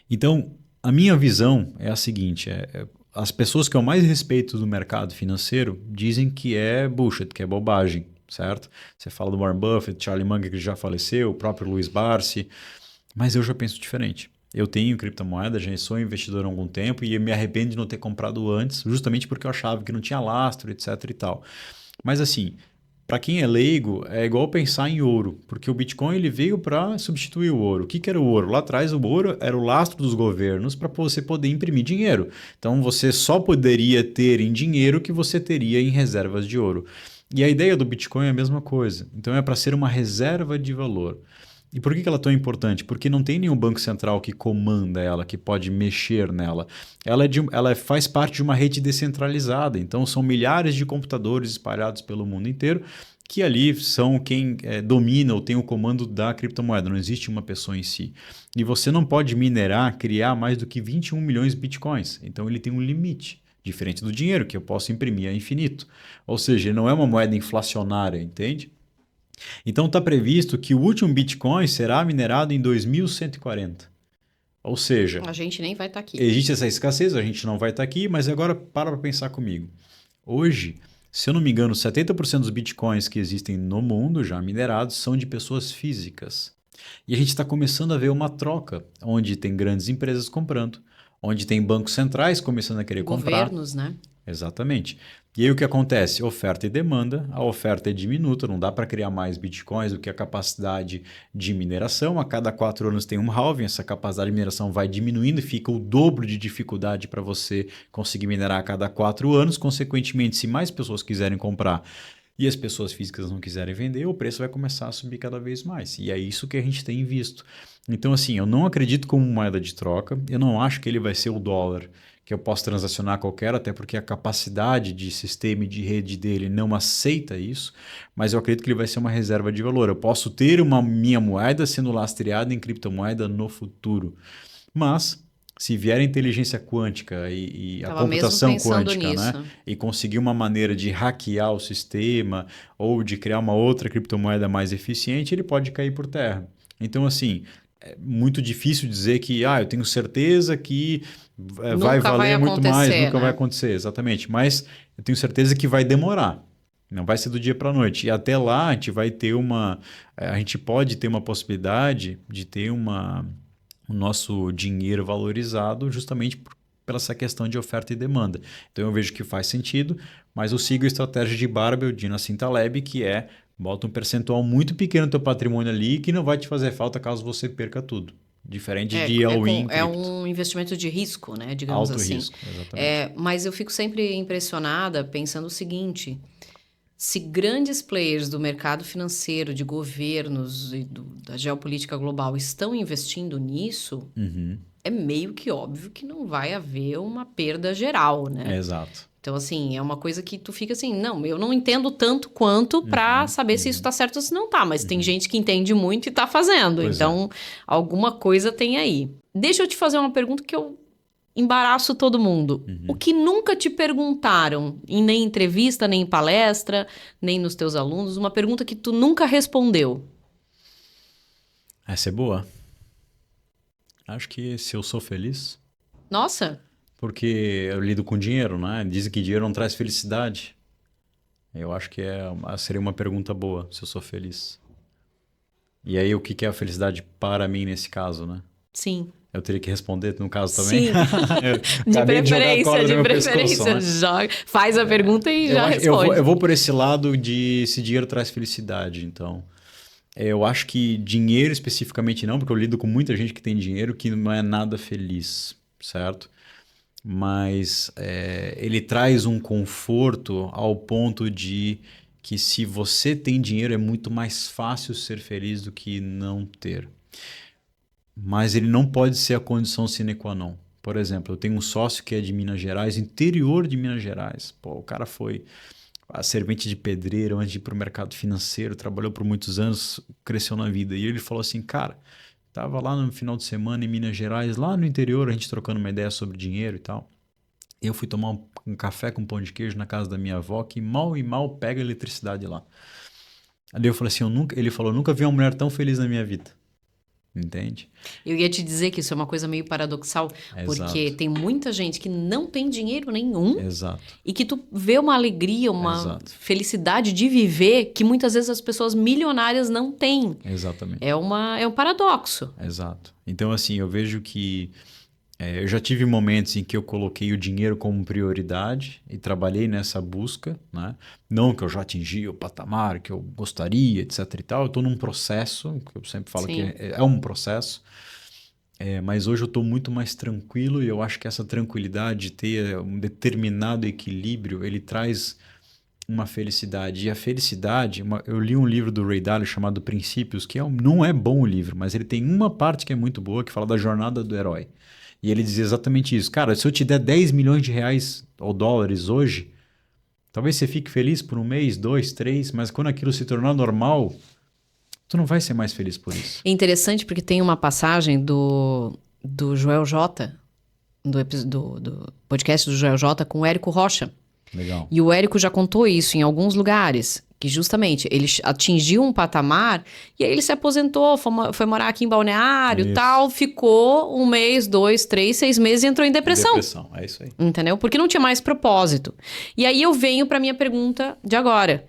Então, a minha visão é a seguinte, as pessoas que eu mais respeito do mercado financeiro dizem que é bullshit, que é bobagem, certo? Você fala do Warren Buffett, Charlie Munger, que já faleceu, o próprio Luiz Barsi, mas eu já penso diferente. Eu tenho criptomoeda, já sou investidor há algum tempo e me arrependo de não ter comprado antes, justamente porque eu achava que não tinha lastro, etc e tal. Mas assim, para quem é leigo, é igual pensar em ouro, porque o Bitcoin ele veio para substituir o ouro. O que era o ouro? Lá atrás o ouro era o lastro dos governos para você poder imprimir dinheiro. Então você só poderia ter em dinheiro o que você teria em reservas de ouro. E a ideia do Bitcoin é a mesma coisa. Então é para ser uma reserva de valor. E por que ela é tão importante? Porque não tem nenhum banco central que comanda ela, que pode mexer nela. Ela faz parte de uma rede descentralizada, então são milhares de computadores espalhados pelo mundo inteiro que ali são quem domina ou tem o comando da criptomoeda, não existe uma pessoa em si. E você não pode minerar, criar mais do que 21 milhões de bitcoins, então ele tem um limite. Diferente do dinheiro, que eu posso imprimir a infinito. Ou seja, ele não é uma moeda inflacionária, entende? Então está previsto que o último Bitcoin será minerado em 2140. Ou seja, A gente nem vai estar aqui. existe essa escassez, a gente não vai estar aqui, mas agora para pensar comigo. Hoje, se eu não me engano, 70% dos Bitcoins que existem no mundo já minerados são de pessoas físicas. E a gente está começando a ver uma troca, onde tem grandes empresas comprando, onde tem bancos centrais começando a querer comprar. Governos, né? Exatamente. E aí o que acontece? Oferta e demanda. A oferta é diminuta, não dá para criar mais bitcoins do que a capacidade de mineração. A cada 4 anos tem um halving, essa capacidade de mineração vai diminuindo e fica o dobro de dificuldade para você conseguir minerar a cada 4 anos. Consequentemente, se mais pessoas quiserem comprar e as pessoas físicas não quiserem vender, o preço vai começar a subir cada vez mais. E é isso que a gente tem visto. Então, assim, eu não acredito como moeda de troca, eu não acho que ele vai ser o dólar, que eu posso transacionar a qualquer, até porque a capacidade de sistema e de rede dele não aceita isso, mas eu acredito que ele vai ser uma reserva de valor. Eu posso ter uma minha moeda sendo lastreada em criptomoeda no futuro. Mas, se vier a inteligência quântica e a Tava computação mesmo pensando quântica, né, nisso. e conseguir uma maneira de hackear o sistema ou de criar uma outra criptomoeda mais eficiente, ele pode cair por terra. Então, assim, é muito difícil dizer que eu tenho certeza que vai Nunca vai valer muito mais, acontecer, nunca vai né? acontecer, exatamente. Mas eu tenho certeza que vai demorar. Não vai ser do dia para a noite. E até lá a gente vai ter a gente pode ter uma possibilidade de ter o nosso dinheiro valorizado justamente pela essa questão de oferta e demanda. Então eu vejo que faz sentido, mas eu sigo a estratégia de Barbell, de Nassim Taleb, que é bota um percentual muito pequeno no teu patrimônio ali que não vai te fazer falta caso você perca tudo. Diferente de all-in É cripto. um investimento de risco, né? Digamos Alto assim. risco, exatamente. Mas eu fico sempre impressionada pensando o seguinte: se grandes players do mercado financeiro, de governos e da geopolítica global estão investindo nisso, Uhum. é meio que óbvio que não vai haver uma perda geral, né? Exato. Então, assim, é uma coisa que tu fica assim, não, eu não entendo tanto quanto pra saber se isso tá certo ou se não tá, mas tem gente que entende muito e tá fazendo, Pois então alguma coisa tem aí. Deixa eu te fazer uma pergunta que eu embaraço todo mundo. O que nunca te perguntaram, nem em entrevista, nem em palestra, nem nos teus alunos, uma pergunta que tu nunca respondeu? Essa é boa. Acho que se eu sou feliz, Nossa, porque eu lido com dinheiro, né? Dizem que dinheiro não traz felicidade. Eu acho que seria uma pergunta boa, se eu sou feliz. E aí, o que é a felicidade para mim nesse caso, né? sim. Eu teria que responder no caso também? Sim, Eu de acabei de jogar a corda preferência, no de meu pescoço, preferência. né? Joga, faz a pergunta e já Eu responde. vou por esse lado de se dinheiro traz felicidade, então. Eu acho que dinheiro especificamente não, porque eu lido com muita gente que tem dinheiro que não é nada feliz, certo? Mas ele traz um conforto ao ponto de que se você tem dinheiro é muito mais fácil ser feliz do que não ter. Mas ele não pode ser a condição sine qua non. Por exemplo, eu tenho um sócio que é de Minas Gerais, interior de Minas Gerais. Pô, o cara foi a servente de pedreiro antes de ir para o mercado financeiro, trabalhou por muitos anos, cresceu na vida. E ele falou assim, cara, tava lá no final de semana em Minas Gerais, lá no interior, a gente trocando uma ideia sobre dinheiro e tal. Eu fui tomar um café com pão de queijo na casa da minha avó, que mal e mal pega eletricidade lá. Ali eu falei assim, ele falou, nunca vi uma mulher tão feliz na minha vida. Entende? Eu ia te dizer que isso é uma coisa meio paradoxal, porque Exato. tem muita gente que não tem dinheiro nenhum Exato. e que tu vê uma alegria, uma Exato. felicidade de viver que muitas vezes as pessoas milionárias não têm. Exatamente. É um paradoxo. Exato. Então, assim, eu vejo que eu já tive momentos em que eu coloquei o dinheiro como prioridade e trabalhei nessa busca, né? Não que eu já atingi o patamar que eu gostaria, etc e tal. Eu estou num processo, que eu sempre falo Sim. que é um processo, mas hoje eu estou muito mais tranquilo e eu acho que essa tranquilidade de ter um determinado equilíbrio, ele traz uma felicidade. E a felicidade, eu li um livro do Ray Dalio chamado Princípios, que não é bom o livro, mas ele tem uma parte que é muito boa, que fala da jornada do herói. E ele dizia exatamente isso. Cara, se eu te der 10 milhões de reais ou dólares hoje, talvez você fique feliz por um mês, 2, 3, mas quando aquilo se tornar normal, tu não vai ser mais feliz por isso. É interessante porque tem uma passagem do Joel J, do podcast do Joel J com o Érico Rocha. Legal. E o Érico já contou isso em alguns lugares, que justamente ele atingiu um patamar e aí ele se aposentou, foi morar aqui em Balneário e Isso. tal, ficou 1 mês, 2, 3, 6 meses e entrou em depressão. Depressão, é isso aí. Entendeu? Porque não tinha mais propósito. E aí eu venho para minha pergunta de agora.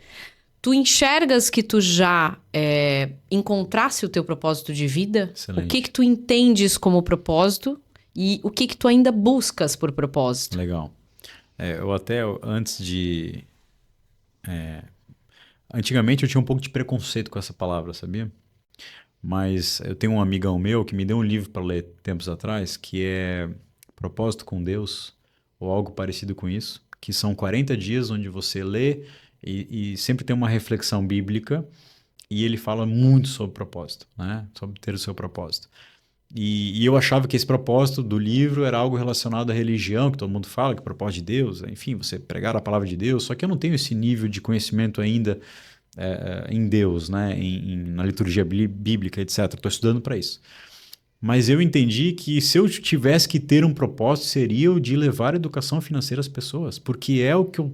Tu enxergas que tu já encontrasse o teu propósito de vida? Excelente. O que tu entendes como propósito e o que tu ainda buscas por propósito? Legal. Eu até, antes de... Antigamente eu tinha um pouco de preconceito com essa palavra, sabia? Mas eu tenho um amigão meu que me deu um livro para ler tempos atrás, que é Propósito com Deus, ou algo parecido com isso, que são 40 dias onde você lê e sempre tem uma reflexão bíblica, e ele fala muito sobre propósito, né? Sobre ter o seu propósito. E eu achava que esse propósito do livro era algo relacionado à religião, que todo mundo fala, que é o propósito de Deus, enfim, você pregar a palavra de Deus, só que eu não tenho esse nível de conhecimento ainda em Deus, né? Na liturgia bíblica, etc. Estou estudando para isso. Mas eu entendi que se eu tivesse que ter um propósito, seria o de levar a educação financeira às pessoas, porque é o que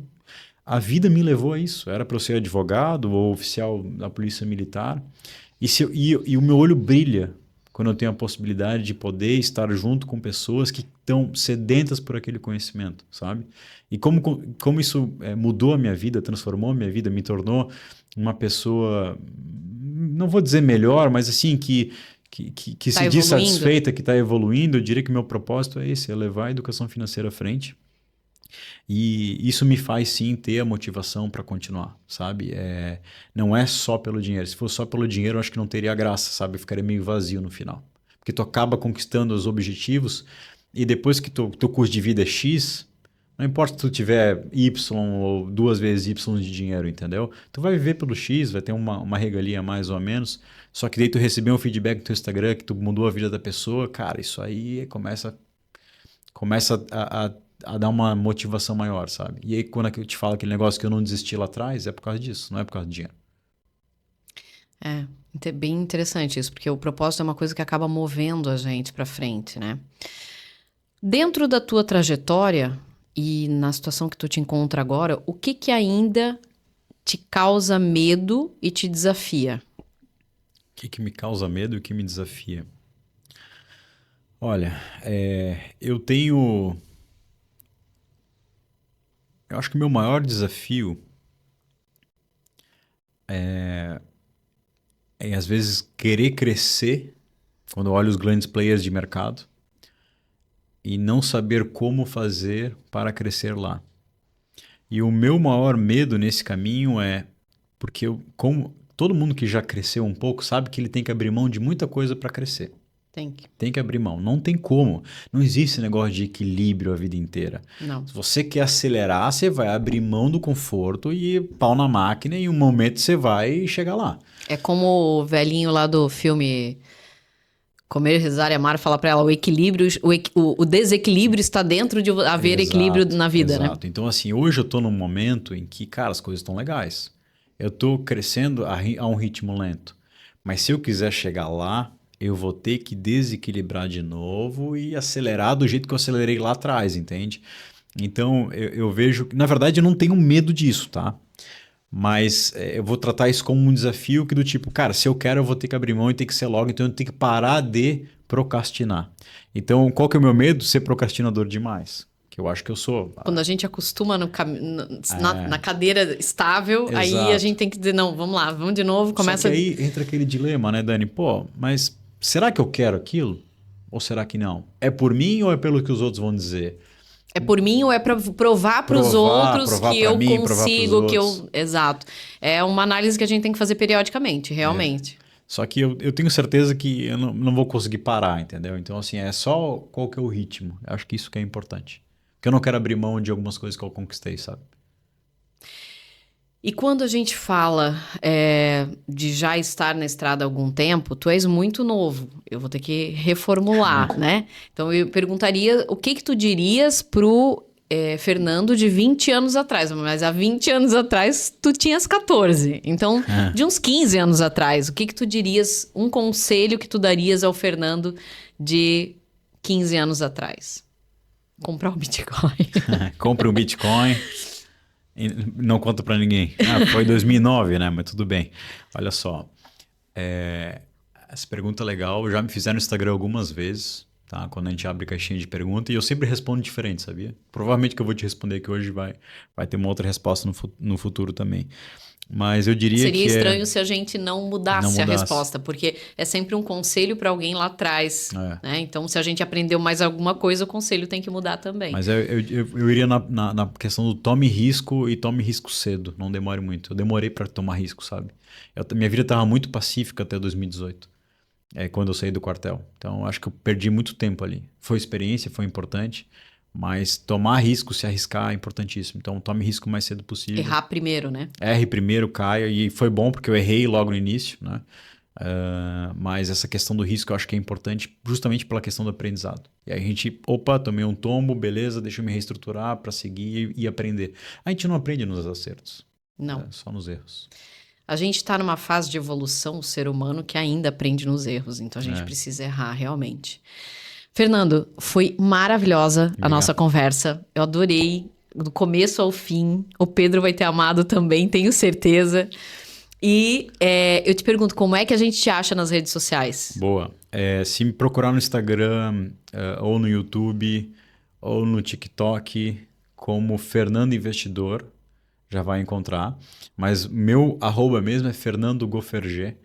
a vida me levou a isso. Era para eu ser advogado ou oficial da polícia militar, e o meu olho brilha quando eu tenho a possibilidade de poder estar junto com pessoas que estão sedentas por aquele conhecimento, sabe? E como isso mudou a minha vida, transformou a minha vida, me tornou uma pessoa, não vou dizer melhor, mas assim, que se diz satisfeita, que está evoluindo. Eu diria que o meu propósito é esse, é levar a educação financeira à frente. E isso me faz sim ter a motivação para continuar, sabe? Não é só pelo dinheiro. Se fosse só pelo dinheiro, eu acho que não teria graça, sabe? Eu ficaria meio vazio no final. Porque tu acaba conquistando os objetivos e depois que teu custo de vida é X, não importa se tu tiver Y ou 2 vezes Y de dinheiro, entendeu? Tu vai viver pelo X, vai ter uma regalia mais ou menos, só que daí tu receber um feedback no teu Instagram que tu mudou a vida da pessoa, cara, isso aí começa a dar uma motivação maior, sabe? E aí quando eu te falo aquele negócio que eu não desisti lá atrás, é por causa disso, não é por causa do dinheiro. É bem interessante isso, porque o propósito é uma coisa que acaba movendo a gente para frente, né? Dentro da tua trajetória e na situação que tu te encontra agora, o que ainda te causa medo e te desafia? O que me causa medo e o que me desafia? Olha, eu acho que o meu maior desafio é às vezes querer crescer quando eu olho os grandes players de mercado e não saber como fazer para crescer lá. E o meu maior medo nesse caminho porque como todo mundo que já cresceu um pouco sabe que ele tem que abrir mão de muita coisa para crescer. Tem que abrir mão. Não tem como. Não existe negócio de equilíbrio a vida inteira. Não. Se você quer acelerar, você vai abrir mão do conforto e pau na máquina e em um momento você vai chegar lá. É como o velhinho lá do filme Comer, Rezar e Amar fala pra ela, o desequilíbrio está dentro de haver equilíbrio na vida, né? Exato. Então, assim, hoje eu tô num momento em que, cara, as coisas estão legais. Eu tô crescendo a um ritmo lento. Mas se eu quiser chegar lá, eu vou ter que desequilibrar de novo e acelerar do jeito que eu acelerei lá atrás, entende? Então, eu vejo... Na verdade, eu não tenho medo disso, tá? Mas eu vou tratar isso como um desafio que do tipo, cara, se eu quero, eu vou ter que abrir mão e ter que ser logo, então eu tenho que parar de procrastinar. Então, qual que é o meu medo? Ser procrastinador demais. Que eu acho que eu sou. Quando a gente acostuma na cadeira estável, Exato. aí a gente tem que dizer, não, vamos lá, vamos de novo, começa... Só que aí entra aquele dilema, né, Dani? Pô, mas será que eu quero aquilo? Ou será que não? É por mim ou é pelo que os outros vão dizer? É por mim ou é para provar para os outros que eu consigo, que eu... Exato. É uma análise que a gente tem que fazer periodicamente, realmente. Só que eu tenho certeza que eu não vou conseguir parar, entendeu? Então, assim, é só qual que é o ritmo. Eu acho que isso que é importante. Porque eu não quero abrir mão de algumas coisas que eu conquistei, sabe? E quando a gente fala de já estar na estrada há algum tempo, tu és muito novo. Eu vou ter que reformular, né? Então, eu perguntaria o que tu dirias pro Fernando de 20 anos atrás. Mas há 20 anos atrás, tu tinhas 14. Então, de uns 15 anos atrás, o que tu dirias, um conselho que tu darias ao Fernando de 15 anos atrás? Comprar o Bitcoin. Compre um Bitcoin. Não conta pra ninguém. Foi 2009, né? Mas tudo bem. Olha só. Essa pergunta é legal. Já me fizeram no Instagram algumas vezes, tá? Quando a gente abre caixinha de pergunta. E eu sempre respondo diferente, sabia? Provavelmente que eu vou te responder aqui hoje vai ter uma outra resposta no futuro também. Mas eu diria Seria que estranho se a gente não mudasse a resposta, porque é sempre um conselho para alguém lá atrás, né? Então, se a gente aprendeu mais alguma coisa, o conselho tem que mudar também. Mas eu iria na questão do tome risco e tome risco cedo, não demore muito. Eu demorei para tomar risco, sabe? Minha vida estava muito pacífica até 2018, quando eu saí do quartel. Então, acho que eu perdi muito tempo ali. Foi experiência, foi importante. Mas tomar risco, se arriscar é importantíssimo. Então, tome risco o mais cedo possível. Errar primeiro, né? Erre primeiro, caia. E foi bom porque eu errei logo no início, né? Mas essa questão do risco eu acho que é importante justamente pela questão do aprendizado. E aí a gente, tomei um tombo, beleza, deixa eu me reestruturar para seguir e aprender. A gente não aprende nos acertos. Não. Só nos erros. A gente está numa fase de evolução, o ser humano, que ainda aprende nos erros. Então, a gente precisa errar realmente. Fernando, foi maravilhosa a nossa conversa. Eu adorei, do começo ao fim. O Pedro vai ter amado também, tenho certeza. E eu te pergunto, como é que a gente te acha nas redes sociais? Boa. Se me procurar no Instagram, ou no YouTube, ou no TikTok, como Fernando Investidor, já vai encontrar. Mas meu @ mesmo é Fernando Goferger,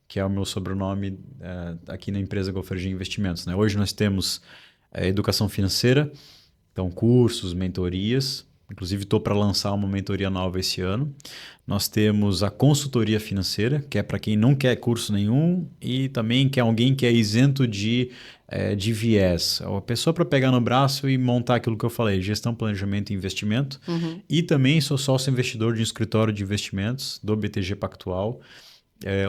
que é o meu sobrenome aqui na empresa Goferger Investimentos, né? Hoje nós temos educação financeira, então cursos, mentorias. Inclusive estou para lançar uma mentoria nova esse ano. Nós temos a consultoria financeira, que é para quem não quer curso nenhum e também quer alguém que é isento de viés. A pessoa para pegar no braço e montar aquilo que eu falei, gestão, planejamento e investimento. E também sou sócio investidor de um escritório de investimentos do BTG Pactual,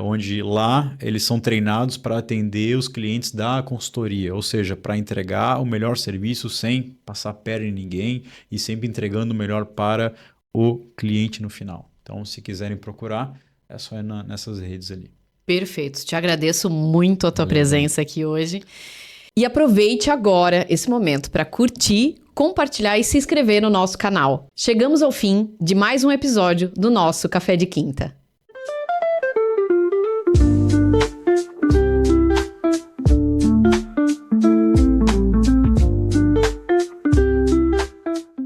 onde lá eles são treinados para atender os clientes da consultoria, ou seja, para entregar o melhor serviço sem passar perna em ninguém e sempre entregando o melhor para o cliente no final. Então, se quiserem procurar, é só ir nessas redes ali. Perfeito. Te agradeço muito a tua presença aqui hoje. E aproveite agora esse momento para curtir, compartilhar e se inscrever no nosso canal. Chegamos ao fim de mais um episódio do nosso Café de Quinta.